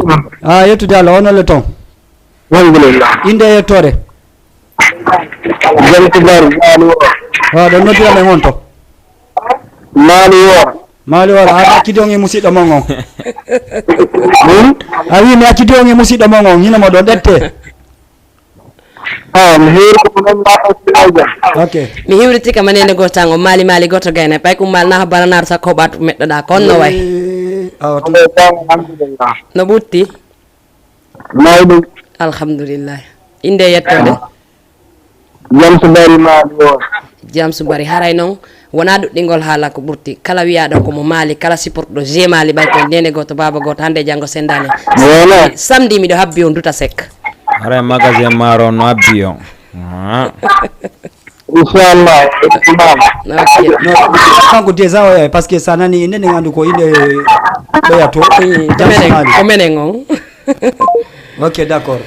yettude Allah onolle toon alhamdulillah inde yettore jamtibari maali o ɗon noddira men on to maali woro a accidi on e musidɗo mon on a wi mi accidi on e musidɗo mon on hinamo ɗo ɗette mi heeri ko nanɗa ok mi hiwriti kam anene goto tan o maali goto gayna pay ko maali naha bananaɗo sakko o ɓatu meɗɗoɗa ko on no way alhamdulillah no ɓutti mawɗum alhamdulillah inde yettode jam so bari maali o jam so bari haray noon wona ɗuɗɗingol haala ko ɓurti kala wiyaɗo komo maali kala supporte ɗo g maali ɓay ko ndene goto baba goto hande janggo sendane samedi miɗo habbi on duta sek ara magasin maro no habbi on inchallah kanko déjà o parce que sa nani nene gandu ko inde ɓeyato ko menen on ok d'accord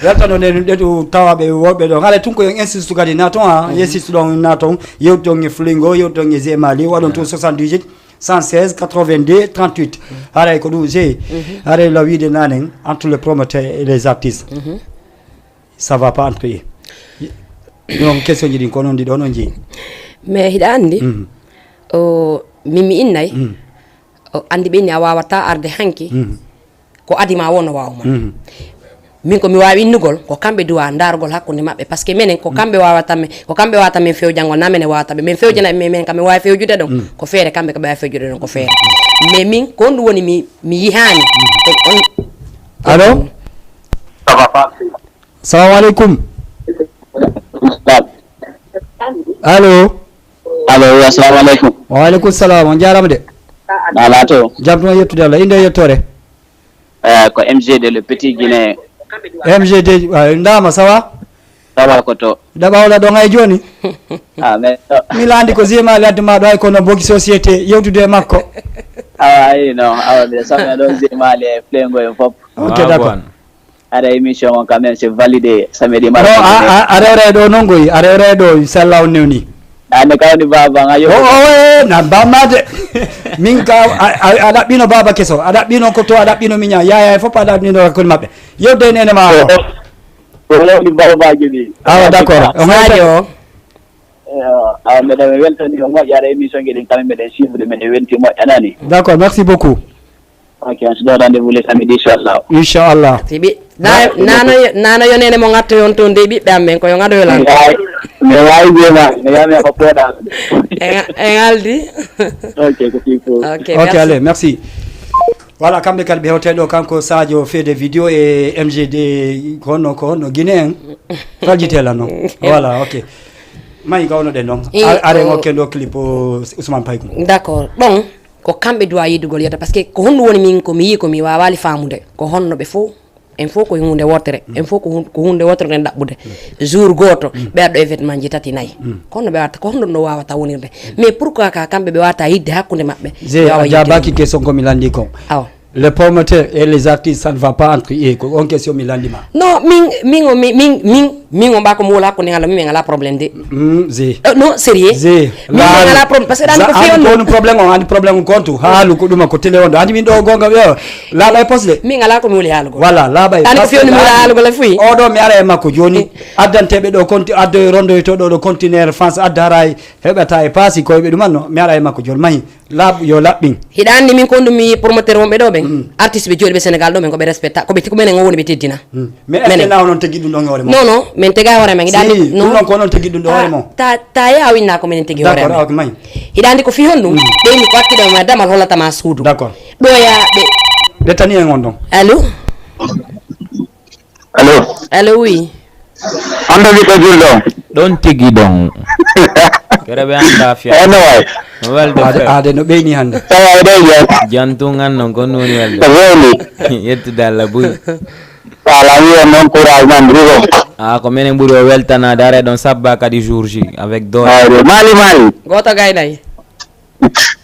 weltano nden ɗeɗo tawaɓe woɓɓe ɗo haala tun ko yon insiste kadi naton ha insiste ɗon naton yewton e flingo yewton e gemali waɗon to 78 116 82 38 haray ko ɗum g haray la wiide nanen entre les promoteurs et les artistes ça va pas entre eux donc question ji ɗin ko noon ndi ɗo noon jeeyi mais hiɗa andi o mimi innay o andi ɓenni a wawata arde hanki ko adima wonno wawma min ko mi wawi innugol ko kamɓe duwa dargol hakkude mabɓe par ce que minen ko kamɓe wawatamen ko kamɓe wawata min fewjangol na minen wawataɓe min fewjana men kam mi wawi fewjude ɗon ko feere kamɓe ko ɓewa fewjude ɗon ko feere mais min ko on ɗum woni mi yihani allo salamu aleykum allo allo assalamu aleykum waaleykum salam on jarama de ala to jam to yettude Allah inde yettore ko MGD le petit guinéen MGD ndama sawa koto ɗaɓawla ɗon hay joni mais mi laandi ko zema ladde ma ɗo hay kono bogi société yewtude e makko awa non awa mbiɗa samna ɗon zemali e flengo e fof ok d'accord aɗa émission on quand même c'est validé samedi no a rewre ɗo noon goyi a rewre ɗo sallah on newni ande kawni baba nga yo na bammade min ka a ɗaɓɓino baba keso a ɗaɓɓino ko to a ɗaɓɓino miña yaya fof a ɗaɓɓino hakkude maɓɓe yewde nene ma o ko lewni babaji ɗi awa d'accord sadio awa mbeɗa mi weltani o moƴƴaɗa émission gueɗin kamɓe mbeɗen suivre mbeɗen welti moƴƴanani d'accord merci beaucoup ok on se donne rendez-vous le samedi inchallah tiɓi nano yonene mo gatto yon toon de ɓiɓɓe amen ko yo gaɗo yolan mi wawi jema mi yami ko poɗa en aldi ok ko fifo ok allez merci voilà kamɓe kadi ɓe hewteɗo kanko Sadio feede vidéo e MGD ko honno guinéen faljitela noon voilà ok mayi gawnoɗen noon are ngokken ɗo clip Ousmane Paykou d'accord ɗon ko kamɓe duwa yiddugol yetta par ce que ko honɗum woni min komi yi komi wawali famude ko honno ɓe fof en fof ko hunde wotere en fof ko hunde wotere nden ɗaɓɓude jour goto ɓeyaɗo événement ji tati nayyi ko honno ɓe watta ko honno ɗo wawata wonirde mais pourquoi ka kamɓe ɓe wawata yidde hakkude mabɓe a jabaki question komi landi ko awa les promoteurs et les artistes ça ne va pas entre eux ko on question mi landima non min o mbako mo wala hakkude ngala min ngala probléme de non sérieux min ngala probléme parce que ɗani ko feewno woni probléme o andi probléme o kontu haalu ko ɗuma ko télé on ɗo andi min ɗo gonga wiya laaɓa e posle min ngala ko mi woli haalugol voilà laaɓa ɗani ko feewni mi wala haalugol e fuyi oɗo mi ara e makko joni addanteɓe ɗo addo rondoyto ɗo contenaire France adda hara heɓata e paasi koyeɓe ɗumanno mi ara e makko joni mahi laaɓ yo laɓɓin hiɗa andi min ko ɗum mi promoteur wonɓe ɗo ɓen artiste ɓe jooɗi ɓe Sénégal ɗo men koɓe respecta ko menen o woni ɓe teddina mais est ce que naw noon tegui ɗum ɗon e hoore mo non men tega hoore men hiɗa andi ɗum ɗon ko noon tegui ɗum ɗo hoore mo ta ya winna ko menen tegui hoore men d'accord mayi hiɗa andi ko fi hon ɗum ɓeyni ko hakkiɗo ma damal hollatama suudu d'accord ɗo ya ɓe tani en on ɗon allo oui ando wi ko julɗo ɗon tigui ɗon kereɓe anda fiya ono way welde ade no ɓeyni hande tawa ɗo jan jantugan noon kon woni welde ko weli yettude Allah buy ala wiya noon courage man rigo ko minen ɓuuri o weltanade are ɗon sabba kadi jour ji avec dor mali goto gaynayi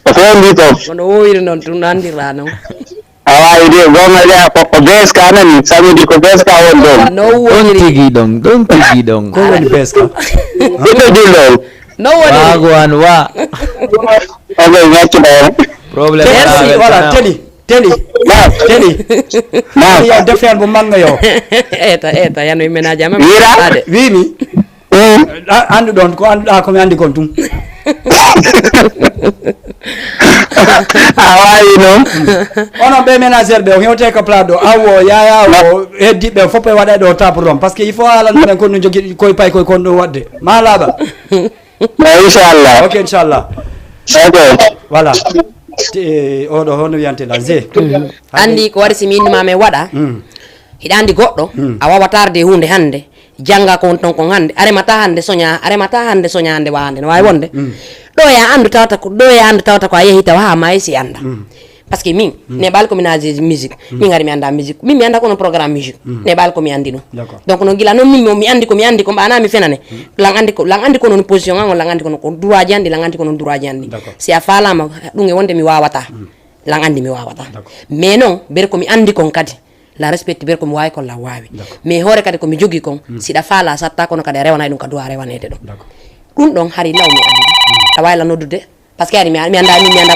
ko fendi to kono woyiri noon ɗum andirɗa noon awawi de gonga ɗa ko beska nani samedi ko beska won ɗon ɗon tigui ɗon ko woni beska ɓiɗɗo julɗo no woni wago an wa oɓe ñaccuɗa probléme merci voilà teli ya defian bo manga yo eta yano ménage ama ade wimi andu ɗon ko anduɗa komi andi kon tum awawi noon onon ɓe ménagére ɓe o hewte ko plat ɗo awo yaya o heddiɓe fof e waɗa ɗo tape ɗon par ce que il faut haalanoɗen kon no jogui koye pay koye kon ɗo wadde ma laaɓa inchallah ok inchallah ok voilà oɗo hono wiyantela g andi ko waɗi si mi innimama e waɗa hiɗa andi goɗɗo a wawata arde hunde hande janga ko won ton kon hande aremata hande soña hande wa hande no wawi wonde ɗo ya andu tawata ko a yehi tawa ha mayi si anda parce que min ne ɓaali komi nage musique min ari mi anda musique min mi anda kono programme musique ne ɓaali komi andi ɗum donc no gila noon min mi andi ko mbaana mi fenane lan andi ko noon position an o lan andi kono ko droit ji andi lan andi ko noon droit ji andi si a falama ɗum e wonde mi wawata lan andi mi wawata mais non bere komi andi kon kadi la respecte bere komi wawi kon la wawi mais hoore kadi komi jogui kon siɗa faala satta kono kadi a rewanay ɗum ka dowa rewanede ɗo ɗum ɗon hari law mi andi a wawi la noddude par ce que ari mi anda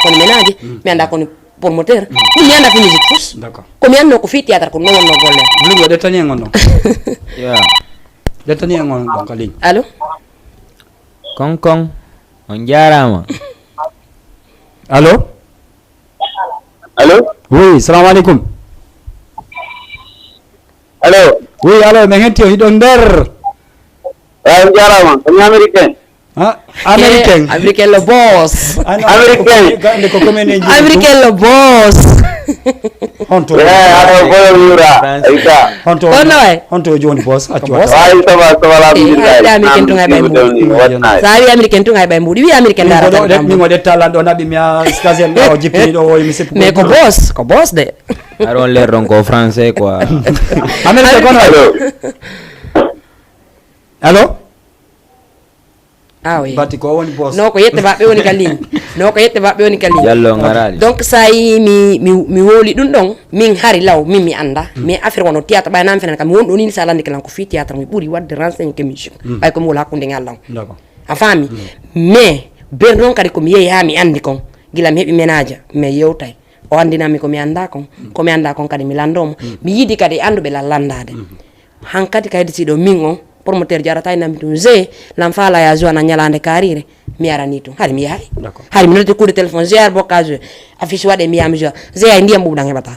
kono ménage mi anda kono promoteur min mi anda ko musique fus komi anno ko fi théâtre ko non wonno golle Vlingo dettani en on ɗon dettani en on ɗon ka ligne allo konkon on jarama allo oui salamu aleykum allo oui allo min hetti o hiɗon nder on jarama komi américain américain le boss américain le boss honto honto joni boss accu sa wi américain tun hay ɓay mbuɗi wi américain min o ɗettalan ɗo naɓi mi a stasen ɗo jippini ɗo o mi seppu mais ko boss de aɗon lerɗon ko français quoi américain kono allo ah oui batti ko woni boss no ko yette maɓɓe woni ka ligne jallo ngarali donc sa yi mi woli ɗum ɗon min hari law min mi anda mais affaire wono théâtre ɓay nam fenen kam mi wonɗo ni sa landi kalan ko fi théâtre mi ɓuuri wadde renseigné que musique ɓay komi wol hakkude ngal law a faami mais ber noon kadi komi yeehi ha mi andi kon gila mi heeɓi ménage mais yewtay o andinami komi anda kon kadi mi landomo mi yiidi kadi anduɓe landade hankadi kaydi siɗo min on promoteur jarata inami tum je lam fala ya joana nyalande karire mi arani tum hari mi yahay hari mi note coup de téléphone je ar bokage affiche wade mi yam je ay ndiyam bubdan hebata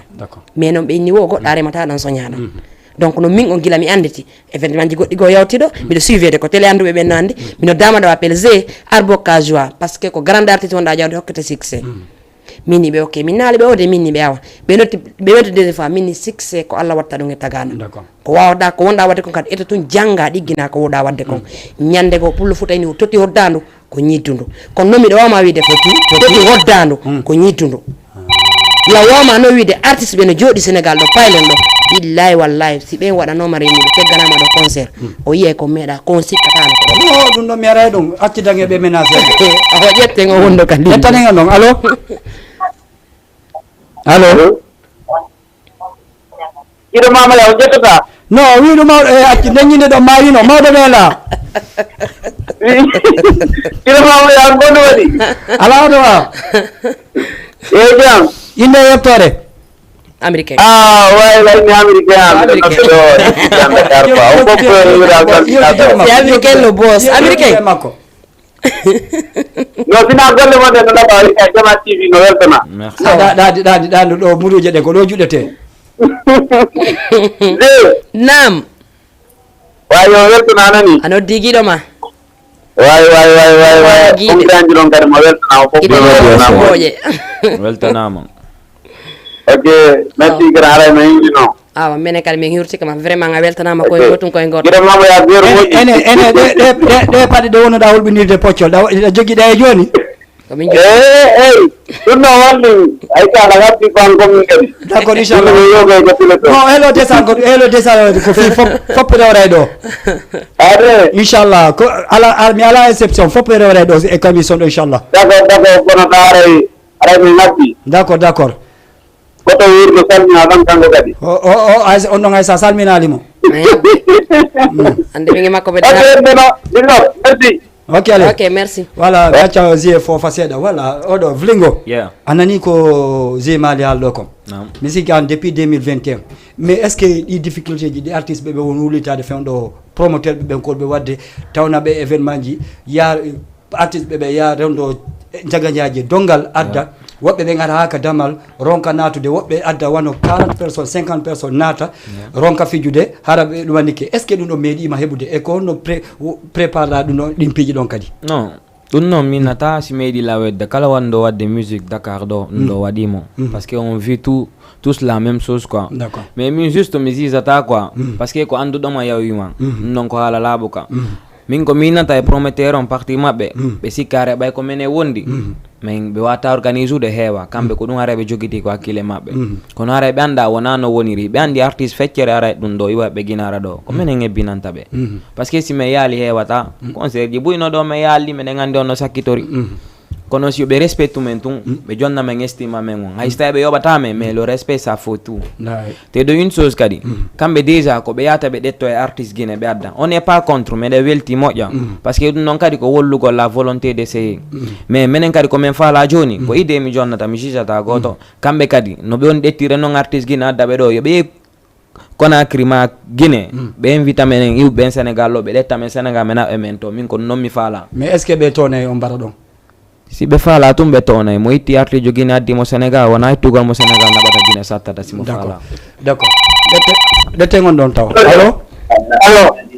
mais non be ni wo goddo aremata dan soñada donc no min on gila mi anditi événement ji goddi go yawtido mi do suivre ko télé andube ben nandi mi no dama do appel je ar bokage parce que ko grande artiste wonda jawde hokkete succès mini be ok min naali be ode minni be awa be notti be weto des fois minni succès ko Allah watta dum e tagana ko wawda ko wonda wadde kon kadi eto tun janga diggina ko woda wadde kon nyande ko pullo futayni toti hoddandu ko nyiddundo kon nomi do wama wiide toti hoddandu ko nyiddundo la wama no wiide artiste be no jodi Sénégal do paylen do billahi wallahi si be wada no mari ni be tegganama do concert o yiye ko meda kon sikkatana ko no dum do mi ara dum accidange be menacer o jette ngo wondo kandi jettane non allo allo Ido mama ya jettata no wiiɗo mawɗo e acci dañinde ɗo marino mawɗo weela Ido mama ya gondo waɗi ala oɗo wa jam inde yettore américain way lay ni américain américain le boss américain makko no sina golle mo de no ɗaɓa Jama TV no weltana ɗaɗi ɗo muruje ɗe ko ɗo juɗete nam way yo weltana nani ano digiɗo ma way kumbiranji ɗon kadi mo weltana o fof weltanama ok merci grand haray no yimɗino awa minen kadi min hirti kama vraiment a weltanama koye gotum koye goto gueɗe mama ya zéro moƴƴi ene ɗe paɗe ɗe wonoɗa hulɓinirde poccol ɗa joguiɗa e joni komin eyi ɗum no wonɗi ay kala watti kon komin kadi d'accord inchallah yoga joppile to non hello desal ko fi fop rewray ɗo ade inchallah ko ala mi ala exception fop rewray ɗo e commission ɗo inchallah d'accord kono ɗa aray mi ngabbi d'accord koto wirde salmina ɗon kanko kadi on ɗon hay sa salminalimo ande mingi makko ɓe merci ok allez ok merci voilà gacca gie fofa seeɗa voilà oɗo Vlingo anani ko gie mali haalɗo kom mi sikki an depuis 2021 mais est ce que ɗi difficulté ji ɗi artiste ɓe won wulitade fewɗo promoteur ɓe ɓen kolɓe wadde tawna ɓe événement ji ya artiste ɓe ya rewdo jagañaji dongal adda woɓɓe ɓe gara ha ka damal ronka natude woɓɓe adda wano 40 personnes 50 personnes naata ronka fijude hara ɓe ɗumannike est ce que ɗum ɗo meeɗima heɓude e ko honno préparera ɗum ɗo ɗin piiji ɗon kadi non ɗum noon min nata si meeɗi lawedde kala wonɗo wadde musique Dakar ɗo ɗum ɗo waɗimo parce que on vit tous la même chose quoi. Mais min juste mi sisata quoi parce que ko anduɗoma yawima non ko haala laaɓu ka min ko minata e prometteur on partie maɓɓe ɓe sikkare ɓay ko mene wondi min ɓe wata organise ude heewa kamɓe ko ɗum ara ɓe jogiti ko hakkille maɓɓe kono ara ɓe anda wona no woniri ɓe andi artiste feccere ara ɗum ɗo iwa ɓe guinara ɗo ko minen ebbinanta ɓe par ce que si mi yaali heewata concert ji ɓuyno ɗo mi yaalli minen andi on no sakkitori kono si ɓe respecte men tun ɓe jonna men estima men on hay so tawi ɓe yoɓata men mais le respect ça faut tout te de une chose kadi kamɓe déjà ko ɓe yata ɓe ɗetto e artiste guine ɓe adda on est pas contre meɗe welti moƴƴa parce que ɗum noon kadi ko wollugol la volonté d'essayer mais minen kadi komin faala joni ko idée mi jonnata mi jijata goto kamɓe kadi no ɓe on ɗettire noon artiste guine adda ɓe ɗo yo ɓe Conakry ma Guinée ɓe invita men iwɓe Sénégal ɗo ɓe ɗetta men Sénégal men naɓe men to min ko noon mi faala mais est ce que ɓe tone on mbaɗa ɗon si ɓe faala tum ɓe townay mo itti artijo Guinée addimo Sénégal wona ittugol mo Sénégal naɓata Guinée sattata simo faala d' accord ɗette gon ɗon taw allo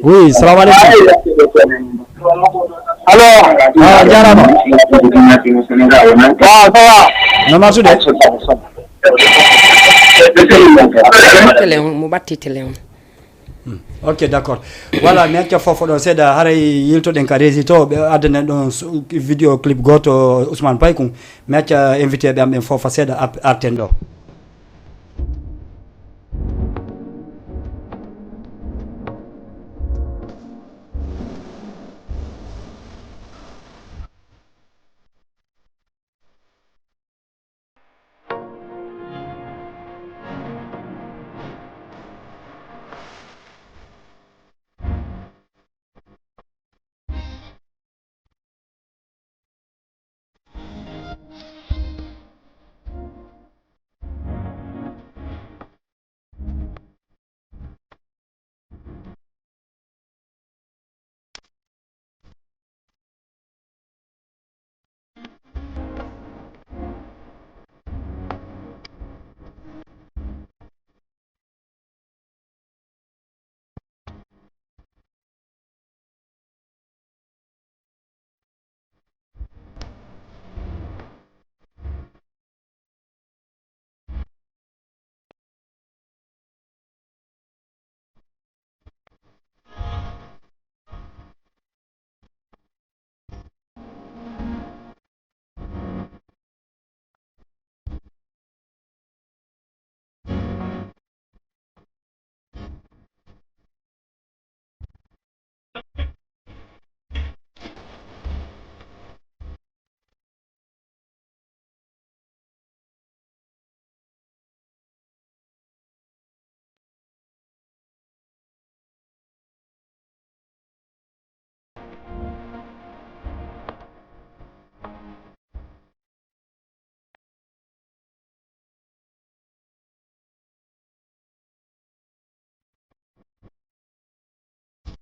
oui salamu aleykum allo jarama ça va no martude télé on mo batti télé on ok d' accord voilà mi acca fofo ɗo seeɗa haray yiltoɗen ka rési to ɓe addanen ɗon vidéo clip goto Ousmane Paykoum mi acca invité ɓe am ɓen fofa seeɗa arten ɗo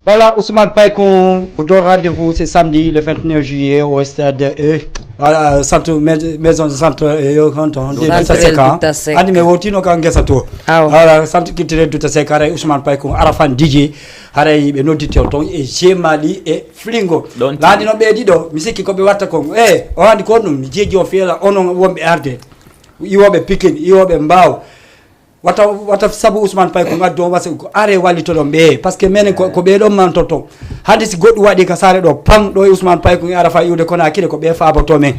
Voilà, Ousmane Paykoum, pour le rendez-vous, c'est samedi le 29 juillet au stade centre maison de centre animé wotino ka ngesa to voilà centre culturel Douta Seck haray Ousmane Paykoum Arafan DJ haray ɓe noddite ton e Jemali e Flingo laadi no ɓe ɗiɗo mi sikki koɓe watta ko o handi ko ɗum mi jeeji o feela onon wonɓe arde iwoɓe Pikine iwoɓe Mbao wata sabu Ousmane Paykoum addi on wasa ko are wallito ɗon ɓe par ce que menen ko ɓe ɗon mantoto hande si goɗɗum waɗi ka saare ɗo pam ɗo e Ousmane Paykoum Arafa iwde Conakry ko ɓe faboto men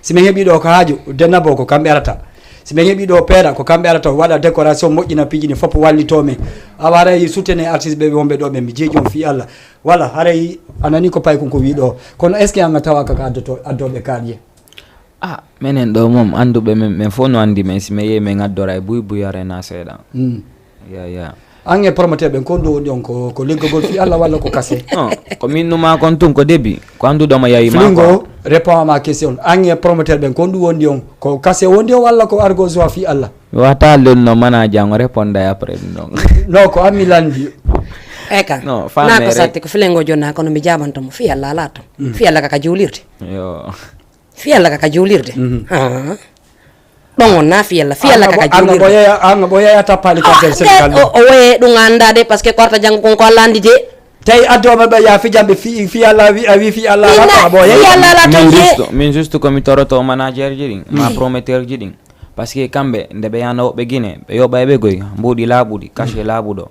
si min heeɓi ɗo ko haaju dennabo ko kamɓe arata si min heeɓi ɗo peeɗa ko kamɓe arata waɗa décoration moƴƴina piijini fof wallito men awa haray soutene artiste ɓe wonɓe ɗo ɓe mi jeeji on fi Allah voilà haray anani ko Paykoum ko wi ɗo kono est ce que anga tawa kaka addoɓe kaaƴe menen ɗo mom anduɓe men fof no andi men si mi yeehi min addora e buy arena seeɗa ya an e promoteur ɓen kon ɗo woni on ko liggogol fi Allah walla ko kase ko min numa kon tun ko début ko anduɗoma yayima Flingo répond à ma question an e promoteur ɓen kon ɗum wondi on ko kase wondi on walla ko argo joie fi Allah wata lolno mana jango réponde après ɗum ɗon non ko ammi landi eka na ko satti ko Flingo jonna kono mi jaɓantomo fi Allah ala to fi Allah kaka juulirde yo fi Allah kaka juulirde ɗon on na fi Allah kaka juulirde anga ɓo yeeya tappali kantel Sénégal o woye ɗum andade par ce que korta janggo konko Allah andi de tay adoma ba ya fi jambe fi Allah wi fi Allah wa bo min juste comme toroto manager jidin ma prometteur jidin parce que kambe ndebe yana be gine be yo baybe goy mbudi labudi caché labudo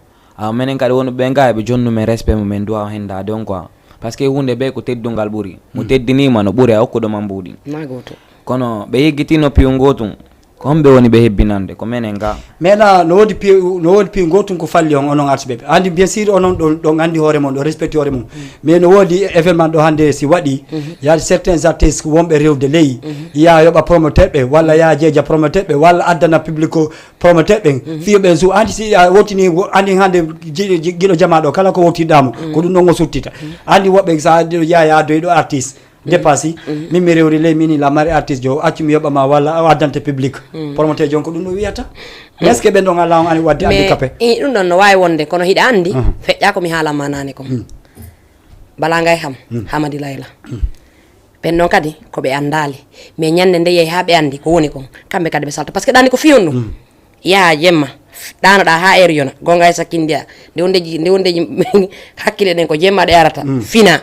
menen kadi wonu be ngaay be jonnu me respect mo men doa henda don quoi parce que hunde be ko teddungal buri mo teddinima no buri hokkudo man mbudi nagoto kono be yigitino piungotum kombe woni be hebbinande ko menen ga mena no wodi pi gotum ko falli on onon artibe andi bien sûr onon do andi hore mon do respecte hore mon mais no wodi événement do hande si wadi ya certains artistes wombe rewde ley ya yoba promoteur be walla ya jeja promoteur be walla addana publico promoteur be fiyobe so andi si wotini andi hande gido jama do kala ko wotidamo ko dum non suttita andi wobbe sa ya do artiste dépassé mi rewri le mini la mari artiste jo accu mi yoba ma walla addante public promoteur jonko dum no wiyata est ce que be do ngala on ani wadde handicapé e dum non no wawi wonde kono hida andi fejja ko mi hala manane ko bala ngay xam hamadi layla ben non kadi ko be andali mais nyande nde yey habe andi ko woni ko kambe kadi be salta parce que dani ko fiyonno ya jemma dano da ha eriona gonga e sakindia de wondeji hakkile den ko jemma de arata fina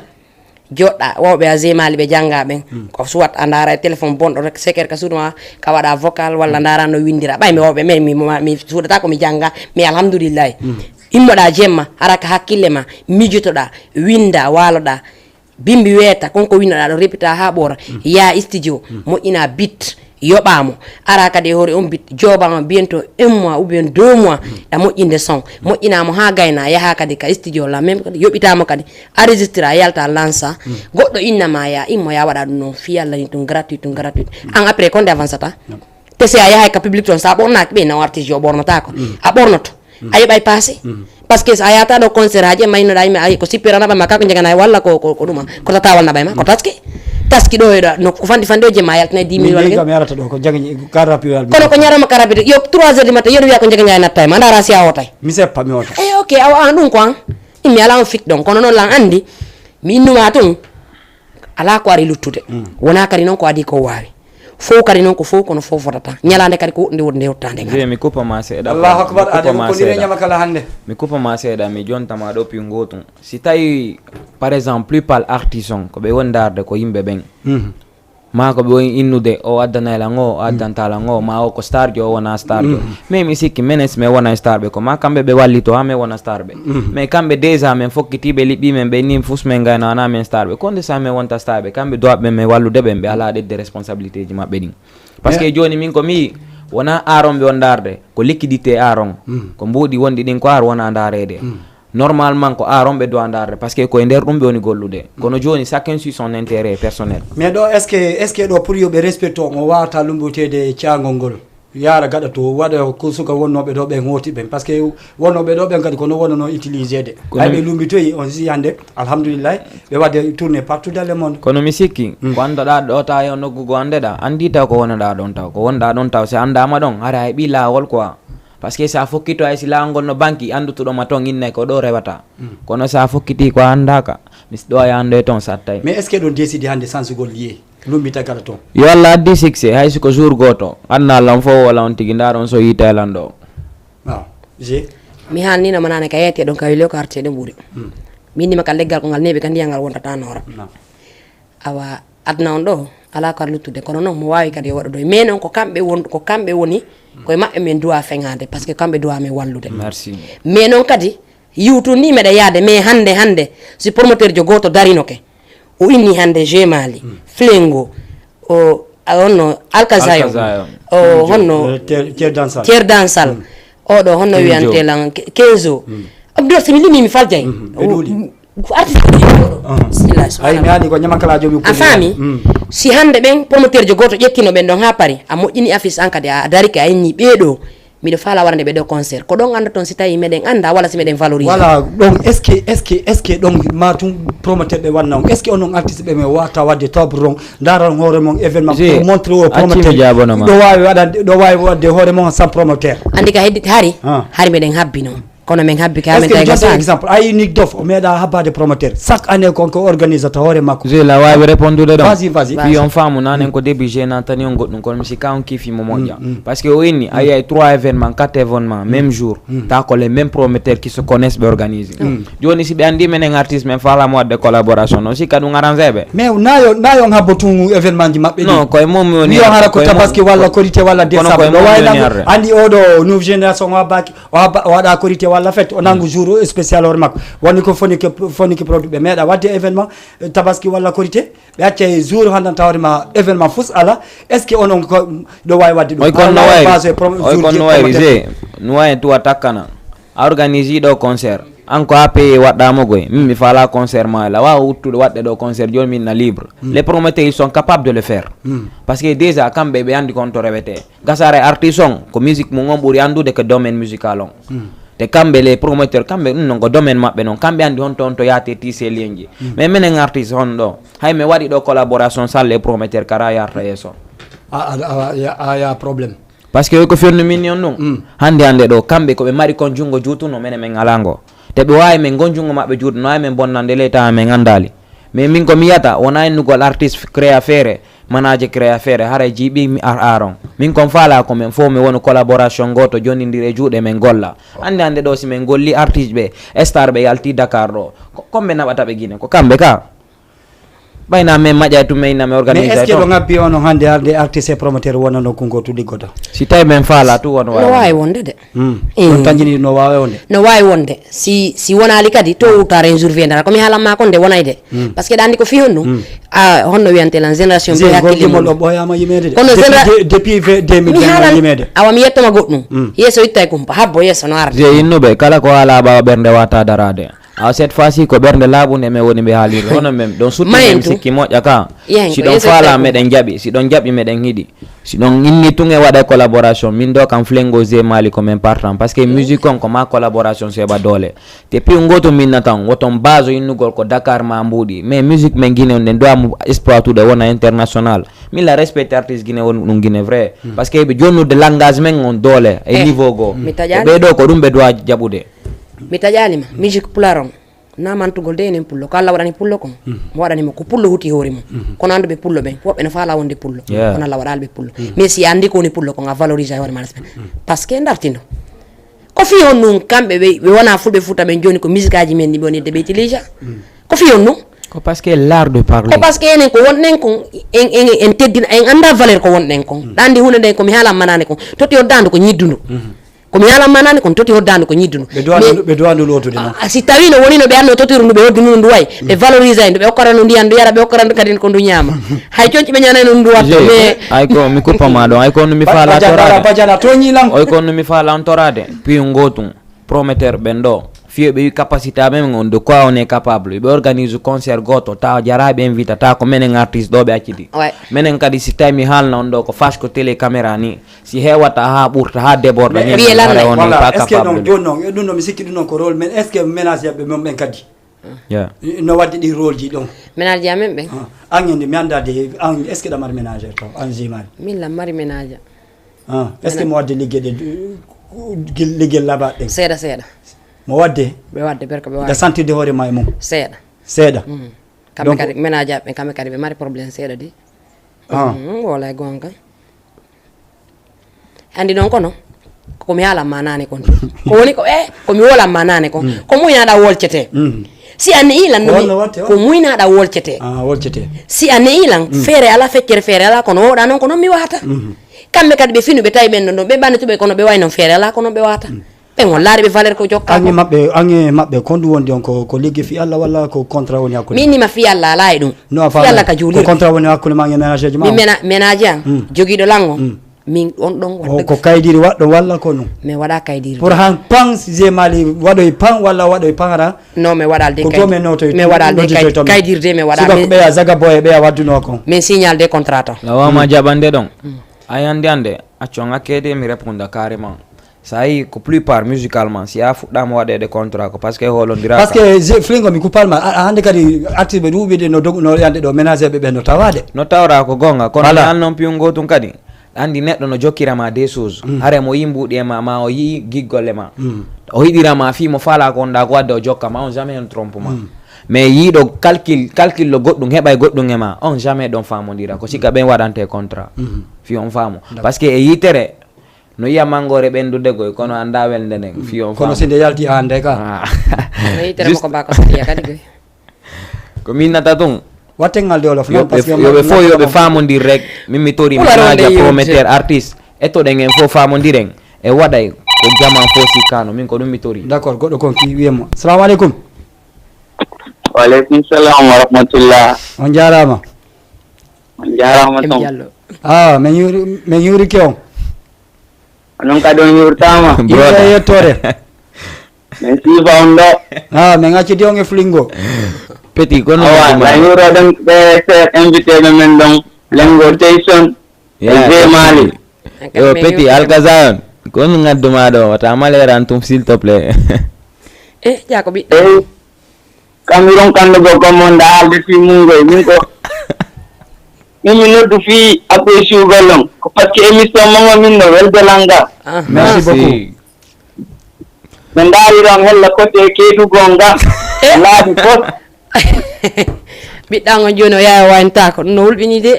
jodda wobe azemali be janga ben ko suwat andara telephone bondo rek seker ka suduma ka wada vocal wala ndara no windira bay mi wobe mi sudata ko mi janga mi alhamdulillah immoda jemma araka hakkille ma mijutoda winda waloda bimbi weta konko winda do repita ha bora ya studio mo ina bit yobamo araka de hore on bit jobama bientôt 1 mois ou bien 2 mois da mo inde son mo ina mo ha gayna ya ha kadi ka studio la même yobitamo kadi enregistra yalta lansa goddo inna ma ya immo ya wada no fi yalla ni tum gratuit an après kon avancata tese ya ka public ton sa borna be na artiste jo bornata ko a bornoto ay bay passé parce que ayata do concert haje mayno day ay ko sipirana ba makako njagana walla ko duma ko tata wala bay ma ko taski do eda no ko fandi je mayal na 10000 wala ngi yarata do ko jagi karapi wal kono ko nyarama karapi yo 3h du matin yo wiya ko njagana na tay mandara si awotay mi seppa mi wota ok awa andun ko an imi ala on fit don kono non lan andi mi numa tun ala ko ari luttude wona kadi non ko adi ko wawi fo kadi non ko fo kono fo fotata nyalande kadi ko ndi wonde yottande ngal mi coupa ma seeda Allahu akbar ade ko dire nyama kala hande mi coupa ma seeda mi jonta ma do pi ngotum si tay par exemple plus pal artisan ko be wondarde ko yimbe ben ma ko be innude o addana la ngo addanta la ngo ma o ko star jo wona star jo mais mi sikki menes me wona star be ko ma kambe be wallito ha me wona star be mais kambe déjà men fokkiti be libi men be nim fus men gayna na men star be konde sa me wonta star be kambe do be me wallude be ala de responsabilité ji mabbe din parce que joni min ko mi wona aron be wondarde ko liquidité aron ko mbodi wondi din ko ar wona ndarede normalement ko aron be do andare parce que ko e der dum be woni gollude kono joni chacun suit son intérêt personnel mais do est ce que do pour yobe respecto mo wata lumbutede ciangol gol yara gada to wada ko suka wonnobe do be ngoti ben parce que wonnobe do be kadi ko no wonno utiliser de ay be lumbitoyi on si hande alhamdulillah be wade tourner partout dans le monde kono mi sikki ko ando da do ta yo noggugo andeda andita ko wonada don taw ko wonda don taw se andama don ara ay bi lawol quoi parce que sa fokkito ay silangol no banki andutudo ma ton inne ko do rewata kono sa fokkiti ko andaka mis do ay ande ton sattay mais est ce que don décide hande sans gol lié lumbita kala ton yo alla di 6 hay ko jour goto anna lam fo wala on tigi ndaron so yitailan do waaw je mi hanni na manane kayete don kawile ko arte de buri minni makal leggal ko ngal nebe kan diangal wonta tanora awa adna on do ala ko lutude kono non mo wawi kadi wado do mais non ko kambe woni koy mabbe men doa fengade parce que kambe doa me wallude merci mais non kadi yutu ni mede yaade mais hande si promoteur jo goto darinoke o inni hande jemali flengo o onno alkazayo o honno tier dansal o do honno wiante lan kenzo abdo simili mi faljay ay mi ani ko nyama kala jomi ko afami si hande ben promoteur jo goto jettino ben don ha pari a moƴƴini affiche an kadi a dari ka enni beedo miɗo fala warande ɓe ɗo concert ko ɗon anda toon si tawi meɗen anda walla si meɗen valorise voilà donc est ce que ɗon ma tum promoteur ɓe wanna on est ce que onon artiste ɓe me wata wadde tobre ron daran hoore mon événement pour montrer o promoteur ɗo wawi wadde hoore mon sans promoteur andi ka heddi hari meɗen habbi noon kono men habbi ka est-ce men que tay jonta gasani exemple ay Nick Doff o meeda habade promoteur chaque année kon ko organisateur hore makko je la wawi répondude ɗon vas-y puis on faamu nanen ko début gênant tani on goɗɗum kono mi sikka on kiifimo moƴƴa parce que o inni a yiyay 3 événements 4 événements même jour ta ko les mêmes promoteurs qui se connaissent ɓe organise joni si ɓe andi menen artiste men falamo wadde collaboration non sikka ɗum arrangé ɓe mais nayo habbo tum événement ji mabɓe non koye mum woni yo hara ko tabaski walla korité walla décembre no wayla andi oɗo nouvelle génération o baki o waɗa korité walla fête o nangu jour spécial hore makko woni ko foniki produit ɓe meeɗa wadde événement tabaski walla korité ɓe acca jour handanta hoorema événement fus ala est ce que onon ko ɗo wawi wadde ɗum oy kon no wayri je no wawi tuwa takkana a organise ɗo concert an ko a payé waɗɗamo goye min mi fala concert ma la wawa wuttude waɗɗe ɗo concert joni min na libre les promoteurs ils sont capables de le faire parce que déjà kamɓe ɓe andi kon to rewete gasare artiste on ko musique mum on ɓuuri andude que domaine musical on te kamɓe les promoteurs kamɓe ɗum non ko domaine maɓɓe noon kamɓe andi honto on to yaate tise lienji mais minen artiste hon ɗo hay mi waɗi ɗo collaboration sans les promoteurs kara yarta yesso a probléme parce que ko firni min on ɗum hande ɗo kamɓe koɓe mari kon jungo juutuno minen min alango te ɓe wawi men gonjungo maɓɓe juuɗe no wawi men bonnande ley tawa men andali mais min ko mi yiyata wona ennugol artiste créa feere manaje créa feere haray jiiɓi mi aron min kon faala ko men fo mi woni collaboration goto jonidiri e juuɗe men golla hande ɗo si men golli artiste ɓe star ɓe yalti Dakar ɗo komɓe naɓata ɓe Guinée ko kamɓe ka ɓayna men maƴa tumen iname organisé mais est ce que ɗo ngabbi ono hande arde artiste et promoteur wonano kongoto liggoto si tawi men faala tu wono wawi wonde de on tañini no wawi wonde no wawi wonde si wonali kadi to wutare un jour viendra komi haalanma kon de wonay de par ce que ɗa andi ko fi hon ɗum honno wiyantela génération ɓe hakkillemol ɗo ɓoyama yimede de kono depuis 2020 yimede awa mi yettoma goɗɗum yesso itta e kumpa habbo yesso no arde je innuɓe kala ko haala ɓawa ɓernde wata darade cette fois-ci ko ɓernde laaɓunde men woni ɓe haalirde hono men ɗon suttumen sikki moƴƴa ka si ɗon faala meɗen jaɓi si ɗon jaɓi meɗen hiɗi si ɗon inni tun e waɗa collaboration min ɗo kam flengo g mali ko men partant par ce que musique on ko ma collaboration seeɓa doole te piw goto minna tan woton base o innugol ko Dakar ma mbuuɗi mais musique men Guinée on nden dowamu exploitude wona international min la respecte artiste Guinée woni ɗum Guinée vrai par ce que ɓe jonnude langage men on doole e niveau goo ɓeɗo ko ɗum ɓe dowa jaɓude mi taƴalima musique pulaar on namantugol de enen pullo ko Allah waɗani pullo kon mo waɗanimo ko pullo huti hoore mum kono anduɓe pullo ɓen woɓɓe no faala wonde pullo kono Allah waɗalɓe pullo mais si andi ko woni pullo kon a valorise hoore ma respect par ce que dartino ko fi on nun kamɓe ɓe wona fulɓe futa ɓen joni ko musique aji men ɗi ɓe wonide ɓe utilise ko fi on nun ko par ce que l'art de parler ko par ce que enen ko wonɗen kon en teddina en anda valeur ko wonɗen kon ɗandi hunde nden komi haalan manane kon toti hoddande ko ñiddudu komi yalan manani kon toti hoddande ko ñidduno ɓe dowandu lotude noon si tawi no woni no ɓe anno totiru ndu ɓe hodduno ndu way ɓe valorise ndu ɓe hokkata no ndiyan ndu yara ɓe hokkata ndu kadi ko ndu ñaama hay coñci ɓe ñanani no ndu watta mais ay ko mi kuppama ɗon ay ko no mi faala torade badiana toñilan oy ko no mi faala on torade puis ngotum prometteur ɓen ɗo fiyo ɓe wi capacité amen on de quoi on est capable ɓe organise concert goto ta jaraɓe invita ta ko menen artiste ɗo ɓe accidi menen kadi si tawi mi haalna on ɗo ko fâche ko télé caméra ni si hewata ha ɓurta ha déborda ni on n'est pas est ce que ɗon joni noon e ɗum ɗo mi sikki ɗum noon ko rôle men est ce que ménage yaɓe mum ɓen kadi no wadde ɗi rôle ji ɗon ménage amen ɓen angende mi andade an est ce que ɗamari ménagére to an jimani min lam mari ménage est ce que mo wadde liggueɗe ligguel labaɗ ɗen seeɗa seeɗa mo wadde ɓe wadde berko ɓe da sentirde hoore ma e mum seeɗa seeɗa kamɓe kadi ménage aɓe kamɓe kadi ɓe mari probléme seeɗa di wala e gonga andi noon kono komi haalanma nane kon ko woni ko komi wolanma nane kon ko muynaɗa wolcete si a ne'ilan ko muynaɗa wolcete si a ne'ilan feere ala feccere feere ala kono woɗa noon ko noon mi wata kamɓe kadi ɓe finu ɓe tawi ɓen ɗon ɗo ɓe ɓannituɓe kono ɓe way noon feere ala ko noon ɓe wata ɓen on laari ɓe valeur ko jokka ange maɓɓe ko ndu wondi on ko liggue fi Allah walla ko contrat woni hakkude min nima fi Allah ala e ɗum fi Allah ka juulirde ko contrat woni hakkude ma e ménage ji ma mi ménage an joguiɗo lango min on ɗon wadde ko kaydiri waɗɗo walla ko non mi waɗa kaydiri pour han pan je mali waɗoy pan walla waɗoy panara non mi waɗalde ko to men noto mi waɗalde kaydirde mi waɗa ko ɓeya zaga boye ɓeya wadduno kon min signal de contrat tan lawama jaɓande ɗon ayande ande accon hakkede mi réponda carrément sa yi ko plupart musicalement si a fuɗɗama waɗede contrat ko par ce que holodira par ce que flingo mi kupalma hande kadi artiste ɓe ɗuɓide no yande ɗo ménagére ɓe no tawade no tawra ko gonga kono al noon piyon gotum kadi andi neɗɗo no jokkirama des choses hare mo yimbuɗi e ma o yi giggolle ma o hiɗirama fi mo faala ko onɗa ko wadde o jokkama on jamais on trompe ma mais yiiɗo calcul lo goɗɗum heɓa e goɗɗum e ma on jamais ɗon famodira ko sikka ɓen waɗante contrat fi on faamo par ce que e yitere no yiya mangore ɓendude goy kono anda welde nden fi on kono sinde yalti hande ka yitere mako ba ko satiya kadi goy ko minnata tun wattengal de olof non parce que yoɓe fof yoɓe famodir rek min mi tori manaja prometteur artiste ettoɗen en fof famodiren e waɗay ko jaman fo sikkano min ko ɗum mi tori d'accord goɗɗo kon ki wiyemo assalamu aleykum waleykum salam wa rahmatullah on jarama ton min yurike on onon kadi on yurtama ɓe yettore min siifa on ɗo min accidi on e flingo petit kono la yuroɗon ɓe invité ɓe men ɗon lengo station e mali yo petit alkazayon kono gadduma ɗo wata maleran tum s'il te plaît jako ɓiɗɗo kamiron kandugo komo nda haalde fi mungoy min ko min mi noddu fi après sugol on ko par ce que émission mongo min no weldelanga merci beaucoup ɓe ndaariron hella côté keedugol nga laabi fof ɓiɗɗango joni o yaha wayanta ko ɗum no hulɓini de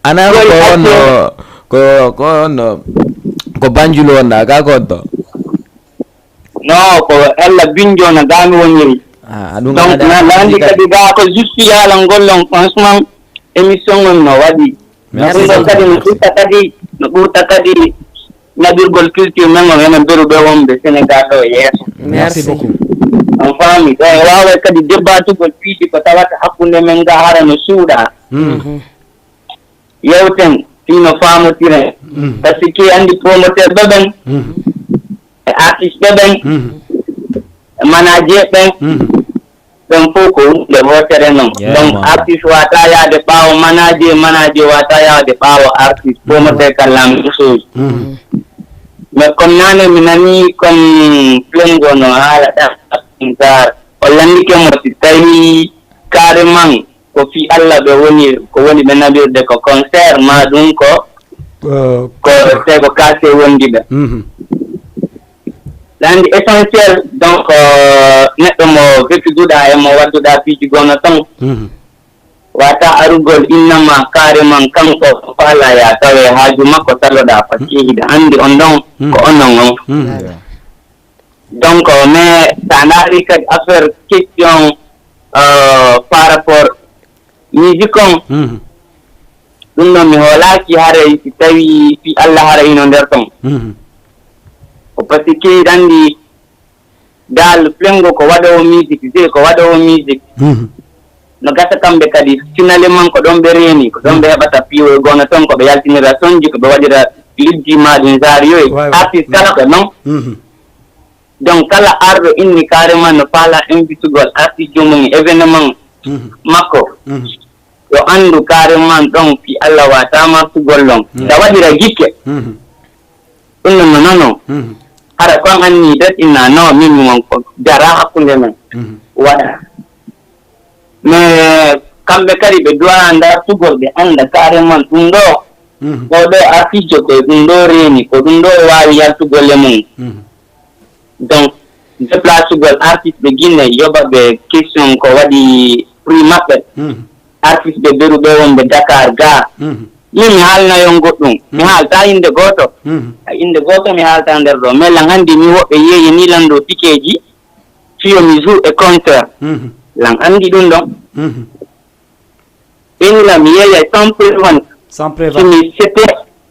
ana ko onno ko banjulo wonɗa ka konto non ko hella binjona gami woniri donc landi kadi ga ko juste yaala gollon franchement émission on no waɗi ɗum ɗo kadi no ɓurta kadi naɓirgol culture men on enen beruɓe wonɓe sénégal ɗo yeeso merci beaucoup on faami ɗo e wawa kadi débatugol piiɗi ko tawata hakkunde men ga hara no suuɗa yewten fino famotiren par ce que andi promoteur ɓe ɓen e artiste ɓe ɓen e manager ɓen ɓen fof ko hunde wotere noon donc artiste wata yaade ɓaawo manager wata yaade ɓaawo artiste promoteur ka la même chose mais comme nane mi nani comme plengo no haala ɗa o landike mo si tawi carrément ko fi Allah ɓe woni ko woni ɓe naɓirde ko concert ma ɗum ko te ko kase wondi ɓe landi essentiel donc neɗɗo mo wettuduɗa e mo wadduɗa piiji gono tan wata arugol innama carrément kanko faala ya tawe haaju makko taloɗa par ce que hiɗa andi on ɗon ko onon on donc mais sa ndaari kadi affaire question par rapport musique on ɗum noon mi hoolaki haray si tawi fi Allah hara ino nder ton ko par ce que andi dal plengo ko waɗowo musique je ko waɗowo musique no gasa kamɓe kadi finalement ko ɗon ɓe reeni ko ɗon ɓe heɓata piiwo gono ton ko ɓe yaltinira sonji ko ɓe waɗira liddi maɗum jariyoy artiste kala ko noon donc kala arɗo inni carrément no faala invitugol artiste jomum événement makko yo andu carrément ɗon fi Allah watama sugol ɗon nda waɗira gikke ɗum no nono hara kon anni dat inna no min mon ko jara hakkunde men waɗa mais kamɓe kadi ɓe duwa nda sugol ɓe anda carrément ɗum ɗo oɗo artiste ko ɗum ɗo reeni ko ɗum ɗo wawi yaltugolle mum donc déplacugol artiste ɓe guinne yoɓa ɓe question ko waɗi prix maɓɓe artiste ɓe beruɓe wonɓe Dakar ga min mi haalnayon goɗɗum mi haalta inde goto inde goto mi haalta nder ɗo mais lan andi mi woɓɓe yeeyi ni lan ɗo tikeji fiyo mi jour e concert lan andi ɗum ɗon ɓenila mi yeeyay sans prévente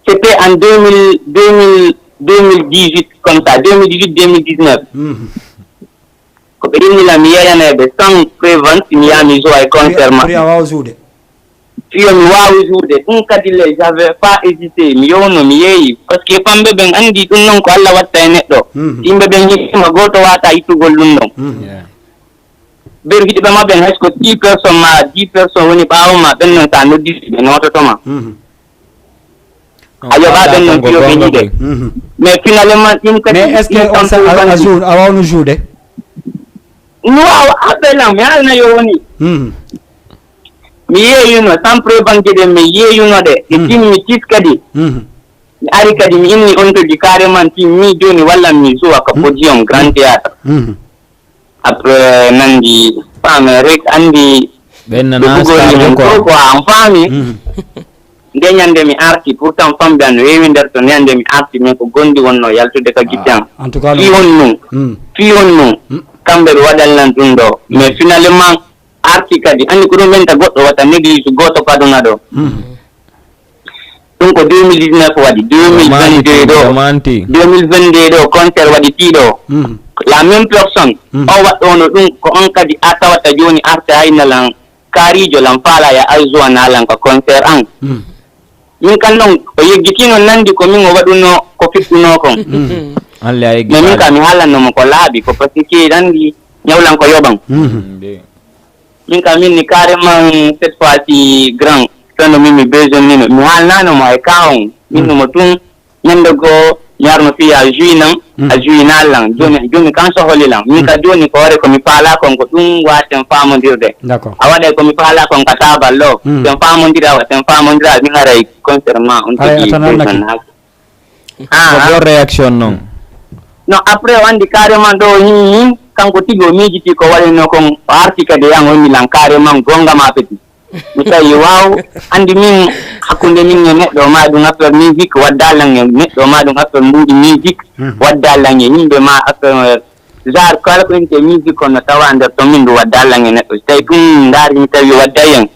c'était en 2018 comme ça 2018-2019 ko ɓe ɗinnila mi yeeyanaɓe sans prévente mi yaha mi joue e concert ma fiyo mi wawi joude ɗum kadi le j'avais pas hésité mi yowno mi yeeyi par ce que famɓe ɓen andi ɗum noon ko Allah watta e neɗɗo yimɓe ɓen yiɗima goto wata ittugol ɗum ɗon ɓen hiɗiɓe maɓɓen hay so ko 10 personnes ma 10 personnes woni ɓaawo ma ɓen noon sa nodditi ɓe nototoma a yoɓa ɓen noon fiyo ɓe yiɗe mais finalement ɗum kadi mais est ce que a wawno joude no wawa appel am mi haalna yo woni mi yeeyuno sans preuve de mi yeeyuno de e timmi tis kadi mi ari kadi mi inni on toji carrément timmi joni walla mi suwa ka podium grand théâtre après nandi fame rek andi benna ko am fami nde ñande mi arti pourtant fambe an wewi nder to ñande mi arti min ko gondi wonno yaltude ka gittan en tout cas fi wonno kamɓe ɓe waɗalnan ɗum ɗo mais finalement arti kadi andi ko ɗum ɓenta goɗɗo watta néglige goto paduna ɗo ɗum ko 2019 waɗi 2022 ɗo concert waɗi tiɗo la même personne o waɗɗono ɗum ko on kadi a tawata joni arte haynalan kaarijo lan faala ya aljoa nalan ka concert an min kan noon o yeggitino nandi ko min o waɗuno ko fiɗɗuno kon mais min ka mi haalannomo ko laaɓi ko par ce que andi ñawlan ko yoɓan min ka min ni carrément cette fois ci grand sono min mi besoin nino mi haalnanomo e kawon minnumo tun ñande goo mi arno fiya juinan a juinallan joni kan soholilan min ka joni ko ware komi faala kon ko ɗum waten famodirde a waɗay komi faala kon ka tabal ɗo ten famodira min aray concert ma on tigi bon réaction non non après o andi carrément ɗo hin kanko tigi o miijiti ko waɗino kon o arti kadi yan o milan carrément gonga ma peti mi tawi waw andi min hakkunde min e neɗɗo ma ɗum affaire musique waddalan e neɗɗo ma ɗum affaire mbuɗi musique waddalan e yimɓe ma affaire genre kala ko inte musique kono tawa nder to min ɗum waddalan e neɗɗo so tawi ɗum daari mi tawi waddayen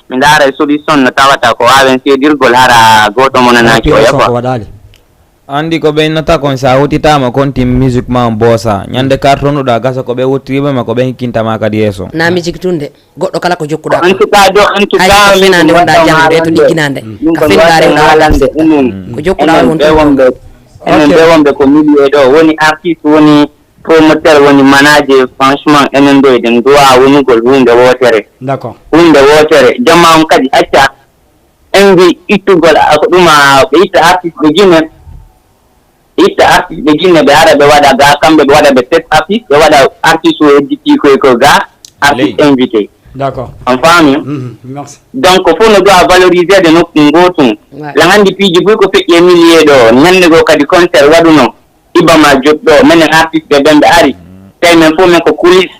mi daara solution no tawata ko wawen seedirgol hara goto monanaki o yafa andi ko ɓennata kon sa hutitama konti musique ma boosa ñande cartonuɗa gasa ko ɓe wuttirima ko ɓe hikkintama kadi yeeso na musique tunde goɗɗo kala ko jokkuɗa en tout cas finande wonɗa jangde to ɗigginande ka findare haalande ko jokkuɗa won enen ɓe wonɓe ko milieu ɗo woni artiste woni promoteur woni manager franchement enen ɗo eɗen duwa wonugol hunde wotere hunde wotere jamma on kadi acca envi ittugol ko ɗuma ɓe itta artiste ɓe guinen ɓe jinne ɓe ara ɓe waɗa ga kamɓe ɓe waɗa ɓe test artiste ɓe waɗa artiste o hedditi koye ko ga artiste invité on faami donc fof no dowa valoriser de nokku gotum la handi piiji boy ko feƴƴi e millier ɗo ñande goo kadi concert waɗuno ibama jot ɗo minen artiste ɓe ɓen ɓe ari tawi men fof men ko coulisse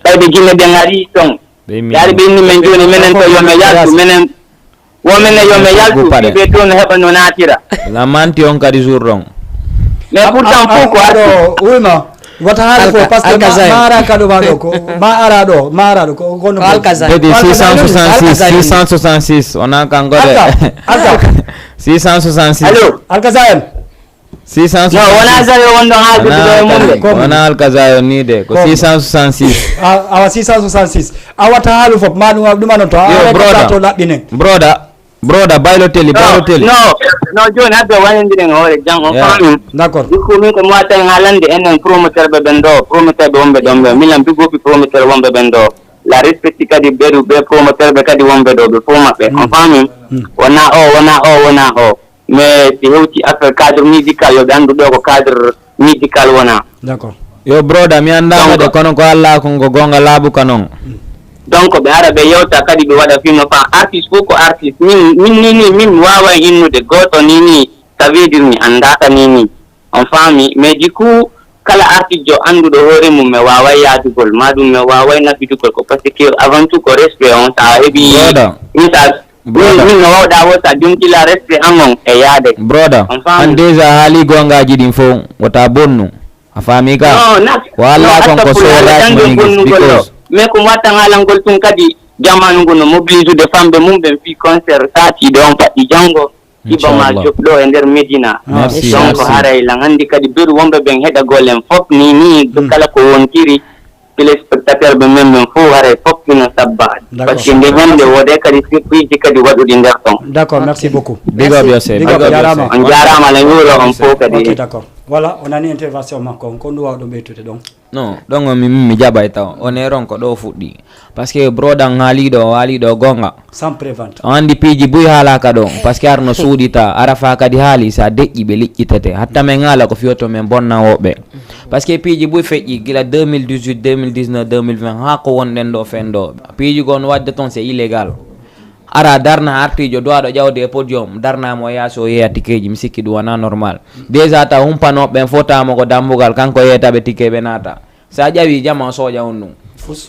ɓayɓe jinne ɓen ari ton ɓe ari ɓe inni men joni minen to yome yaltu minen womene yome yaltu ɓe to no heɓa no natira la manti on kadi jour ɗon mais pourtant fof ko aɗo wima wata haala fo par ce que ma ara kaɗo ma ɗo ko ma ara ɗo ko kono kadi 666 wona kankode 666 allo alkasayen 666 non wona zayo wonɗon haaldude e mumɓe wona alkasayo ni de ko 666 awa 666 a watta haalu fof ma ɗumano to a to laɓɓinen broda bayloteli no joni hadde wañodiren hoore jang on faami d'accord dikku min ko mi watta en haalande enen promoteur ɓe ɓen ɗo promoteur ɓe wonɓe ɗon ɓe milan bigopi promoteur wonɓe ɓen ɗo la respecti kadi ɓeɗu ɓe promoteur ɓe kadi wonɓe ɗo ɓe fof maɓɓe on faami wona o mais si hewti affaire cadre musical yoɓe andu ɗo ko cadre musical wona d'accord yo broda mi andama de kono ko Allah konko gonga laaɓu ka noon donc ɓe ara ɓe yewta kadi ɓe waɗa fino fa artiste fof ko artiste min wawa innude goto nini ça veut dire mi andaka nini on faami mais du coup kala artiste jo anduɗo hoore mum mi waway yaadugol maɗum mi waway nafidugol ko par ce que avant tout ko respect on sa heeɓi min no wawɗa wo sa jumtila respect an on e yaade broda an déjà haali gongaji ɗin fof wota bonnu a faami ka wala konko sorrat mais ko watta haalangol tun kadi jamanu ngu no mobilise de famɓe mum ɓen fi concert satiɗo on faɗɗi janggo ibama joɓɗo e nder médina donc haray lan handi kadi beru wonɓe ɓen heɗa gollen fof ni kala ko wontiri téléspectateur ɓe men men fof haray fof ino sabba par ce que nde hande wode kadi surprise kadi waɗuɗi nder ton d'accord merci beaucoup big up yourself on jarama ala yuuro on fof kadi d'accord voilà on ani intervention makko ko ndu wawɗo ɓeytude donc non ɗon mi jaɓay taw on e ron ko ɗo fuɗɗi par ce que brodan haaliɗo gonga sans prévente o andi piiji buy haalaka ɗo par ce que arno suuɗita arafa kadi haali sa deƴƴi ɓe liƴƴitete hatta men haala ko fiyoto men bonnawoɓe par ce que piiji buy feƴƴi gila 2018 2019 2020 ha ko wonɗen ɗo fen ɗo piiji gon wadde toon c'est illégal ara darna artijo do aɗo ƴawde e podium darnamo yaasi o yeeya tikeji mi sikki ɗum wona normal déjà taw humpanoɓe ɓen fotama ko dambugal kanko yeyataɓe tike ɓe naata sa ƴawi jama o sooƴa on ɗum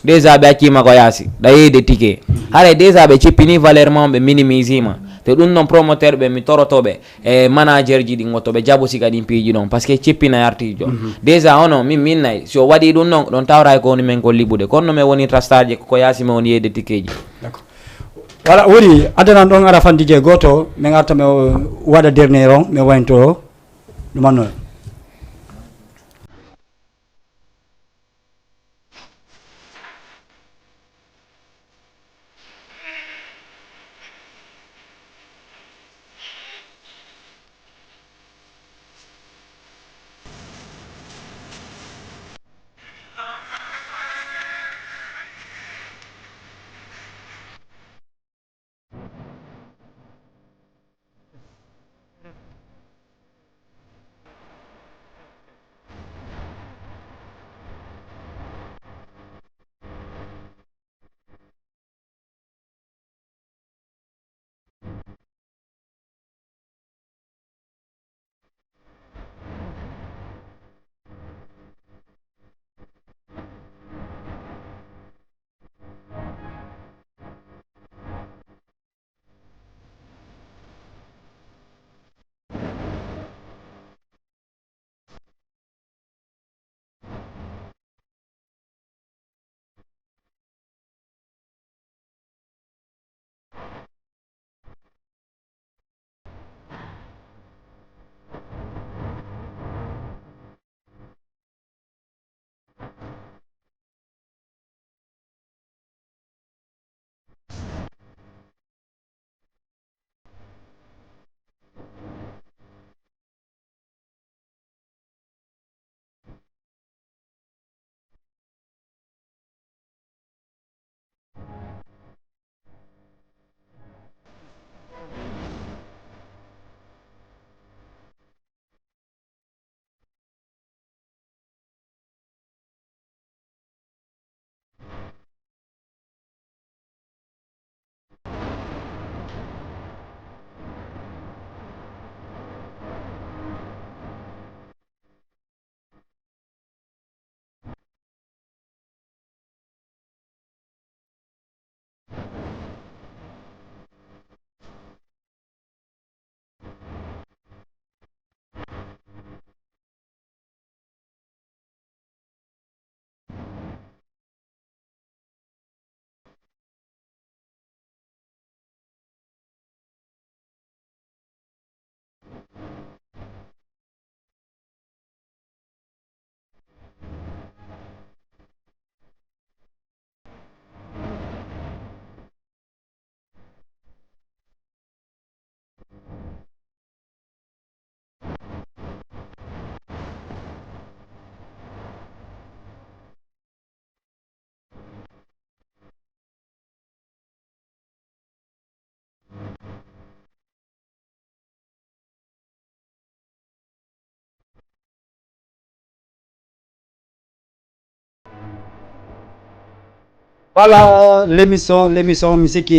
déjà ɓe accima ko yaasi ɗa yeyde tike haɗa déjà ɓe cippini valeur ma ɓe minimisima te ɗum noon promoteur ɓe mi torotoɓe e manager ji ɗin wotto ɓe jaɓo siga ɗin piiji ɗon par ce que cippina artijo déjà ono min nayi si o waɗi ɗum noon ɗon tawra ko woni men ko liɓude kono no min woni trastaje ko yaasimi on yeyde tikeji voilà woni addanan ɗon ara fandije goto min arta mi waɗa dernier on mi waynto ɗumanno Voilà l'émission musique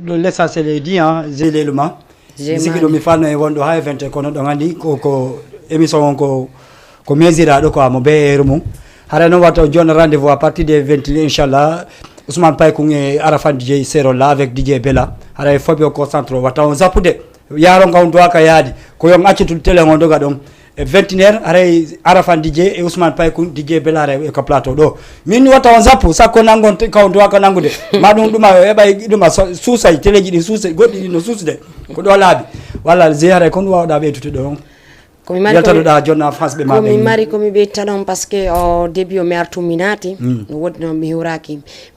l'essentiel est dit hein l'élément musique do mi fanno e wondo ha event kono do ngandi ko émission ko mesiraɗo ko amo be heure mum hara no wato jon rendez-vous à partir des 21 inchallah Ousmane Paykung e Arafat DJ Sero là avec DJ Bella hara e fobi o concentre wata on zappude yaro ngam do aka yaadi ko yon accitu télé on doga ɗon 21h aray Arafat DJ e Ousmane Paykung DJ Bella e ko plateau do min wata on zappu sakko nangon kaw do aka nangude ma ɗum ɗuma e ɓay ɗuma suusay téléji ɗi suusay goɗɗi ɗi no suusde ko ɗo laabi walla zehara kon wawɗa ɓeytude ɗo komi mari komi ɓeytanon par ce que o début o mi artu mi naati no wodi noon mi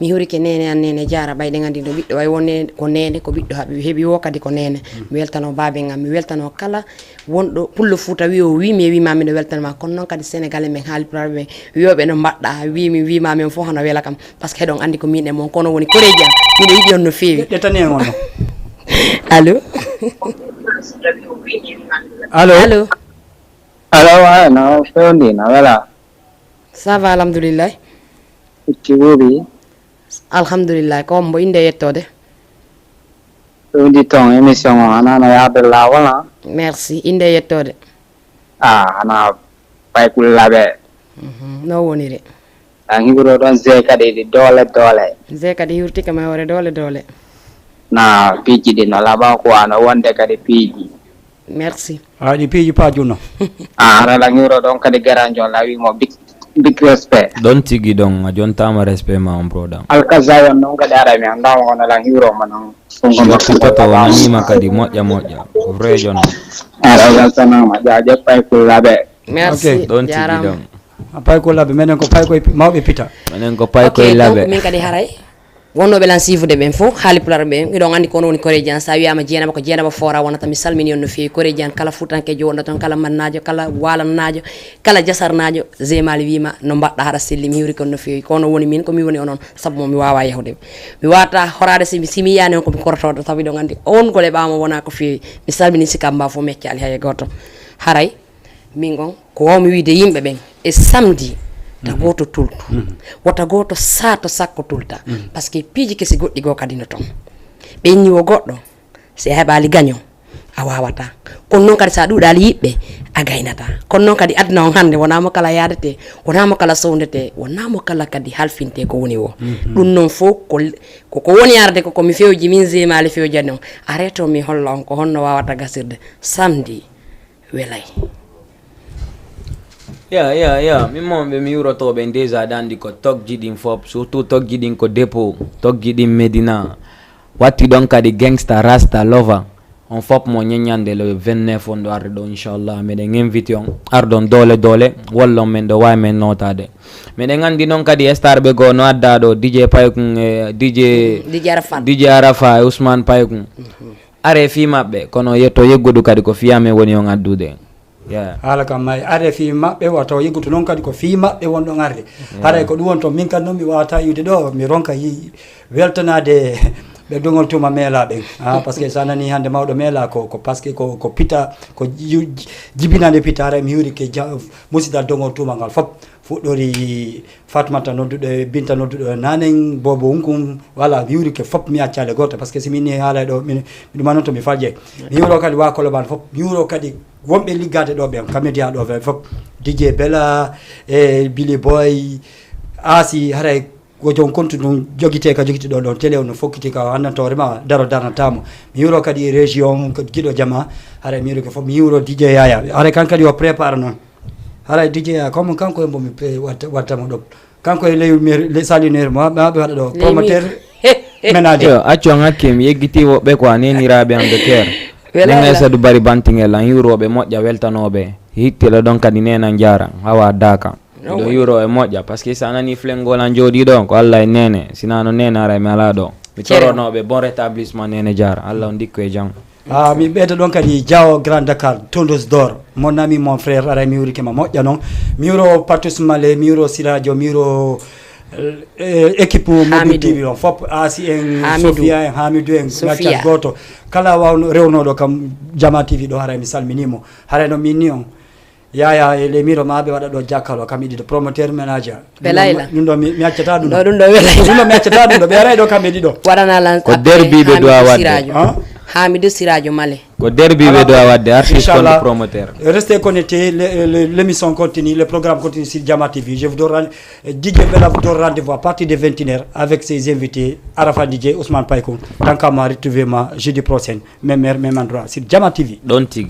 hiwrike nene an nene jara ɓayde gandi no ɓiɗɗo way wonne ko nene ko ɓiɗɗo heeɓi wo kadi ko nene mi weltano babe gam mi weltano kala wonɗo pullo Fouta wi o wimi e wimami no weltanma kono noon kadi sénégalais men haalipulaɓe ɓe wiyoɓe no mbaɗɗa wimi wimamen fof hono wela kam par ce que heɗon andi ko min e mon kono woni koreji am miɗo yiɗi on no fewi ƴettani en on allo allo allo no fewndina wala ça va alhamdulillah itti wuuɓi alhamdulillah ko mbo inde yettode ɗum ton émission o anano yahde lawol merci inde yettode ana paykullaɓe no woniri an hiɓiro ɗon je kadi ɗi doole je kadi hiwrtika ma hore doole na piiji ɗi no laɓan ko ano wonde kadi piiji merci ɗi piiji pajuno aɗa hiwro ɗon kadi garanjon la wimo big respect ɗon tigi ɗon a jontama respect ma on broda alkazayon noon kadi ara mi andama kono la hiwroma noon toto wonanima kadi moƴƴa vrai non aɗa weltanama jaajef paykullaɓe merci ɗon tigi ɗon paykollaɓe minen ko paykoye mawɓe pita minen ko paykoye laɓe min kadi haray wonnoɓe lan sifude ɓen fof haali pular ɓe miɗon andi kono woni korédian sa wiyama jeenaba ko jeenaba fora wonata mi salmini on no fewi korédian kala futankejo wonɗo toon kala mannajo kala walannajo kala jasarnajo zemal wima no mbaɗɗa haɗa selli mi hiwri kon no fewi kono woni min komi woni onon saabu mo mi wawa yahude mi wawata horade simi yani on komi korotoɗo taw ɗon andi on ko leɓama wona ko fewi mi salmini sikamba fo meccali hay goto haray min gon ko wawmi wiide yimɓe ɓen e samedi ta goto tultu wota goto sato sakko tulta par ce que piiji kesi goɗɗi goo kadi no toon ɓe ñiwo goɗɗo si a heɓali gaño a wawata kono noon kadi sa ɗuɗali yiɓɓe a gaynata kono noon kadi aduna on hande wonamo kala yadete wonamo kala sowdete wonamo kala kadi halfinte ko woni o ɗum noon fof koko woni arde koko mi fewji min zemali fewjani on a reto mi holla on ko honno wawata gasirde samedi welay min momɓe mi yurotoɓe déjà dandi ko togji ɗin fop surtout togji ɗin ko dépôt togji ɗin médina watti ɗon kadi gangsta rasta lova on fop mo ñeñande le 29 on ɗo arde ɗo inchallah meɗen invité on ardon doole wallon men ɗo wawi men notade meɗen andi noon kadi star ɓe goo no adda ɗo dj paykun e dj arafa e ousmane paykun are fi maɓɓe kono yetto yeggudu kadi ko fiyame woni on addude haala kam may are fi maɓɓe wato yiggutu noon kadi ko fi maɓɓe wonɗon arde haɗay ko ɗum won toon min kadi noon mi wawata yiwde ɗo mi ronka weltanade ɓe dongol tuma meelaɓen par ce que sa nani hande mawɗo meela ko par ce que ko pita ko jibinade pita haray mi hiwri ke musidal dongol tuma ngal fop fuɗɗori fatmata nodduɗo binta nodduɗo nanen bobo hunkum voilà mi hiwri ke fop mi accale goto par ce que simini haalay ɗo miɗuma noon to mi falje mi hiwro kadi wa koloban fop mi hiwro kadi wonɓe liggade ɗo ɓen kamédia ɗo ɓe fop dj bella e billy boy asi haray ko jon kontu ɗum joguite ka joguite ɗo ɗon télé o no fokkiti ka handantowrema darnatamo mi hiwro kadi région guiɗo jama haray mi hiwri ko foof mi hiwro dj yaya haray kan kadi o prépare noon haray dj yaya comme kanko e mbomi wattamo ɗo kanko e ley salinere maɓe waɗa ɗo promoteur ménager accu an hakke mi yeggiti woɓɓe ko a neniraɓe am de care nene sadu bari bantingel an hiwroɓe moƴƴa weltanoɓe hittele ɗon kadi nena jara hawa daka ɗo hiwro e moƴƴa par ce que sa nani flengol an jooɗi ɗo ko allah e nene sinano nene ara mi ala ɗo mi toronoɓe bon rétablissement nene jara allah o dikku e jam mi ɓeyda ɗon kadi diawo grand dakar tondos d'or mon ami mon frère ara mi hiwri kema moƴƴa noon mi hiwro patus male mi hiwro siradio mi hiwro équipe mobile tv on fop asi en sofia en hamidou en gaccat goto kala wawno rewnoɗo kam jama tv ɗo haray mi salminimo haray no min ni on yaya e le miro maɓe waɗa ɗo jakkalo kam iɗi promoteur ménager ɗum ɗo mi accata ɗum ɗum ɗo mi accata ɗum ɗo ɓe aray ɗo kamɓe ɗiɗo waɗanalan ko derbiɓe dowa wadde Hamidou Siradio Male ko derbiɓe dowa wadde artiste kon promoteur restez connectés l'émission continue le programme continue sur Jama TV je vous donne DJ Bella vous donne rendez-vous à partir de 21h avec ses invités Arafa DJ Ousmane Paykun donc à retrouver jeudi prochain même heure même endroit sur Jama TV Don't tigi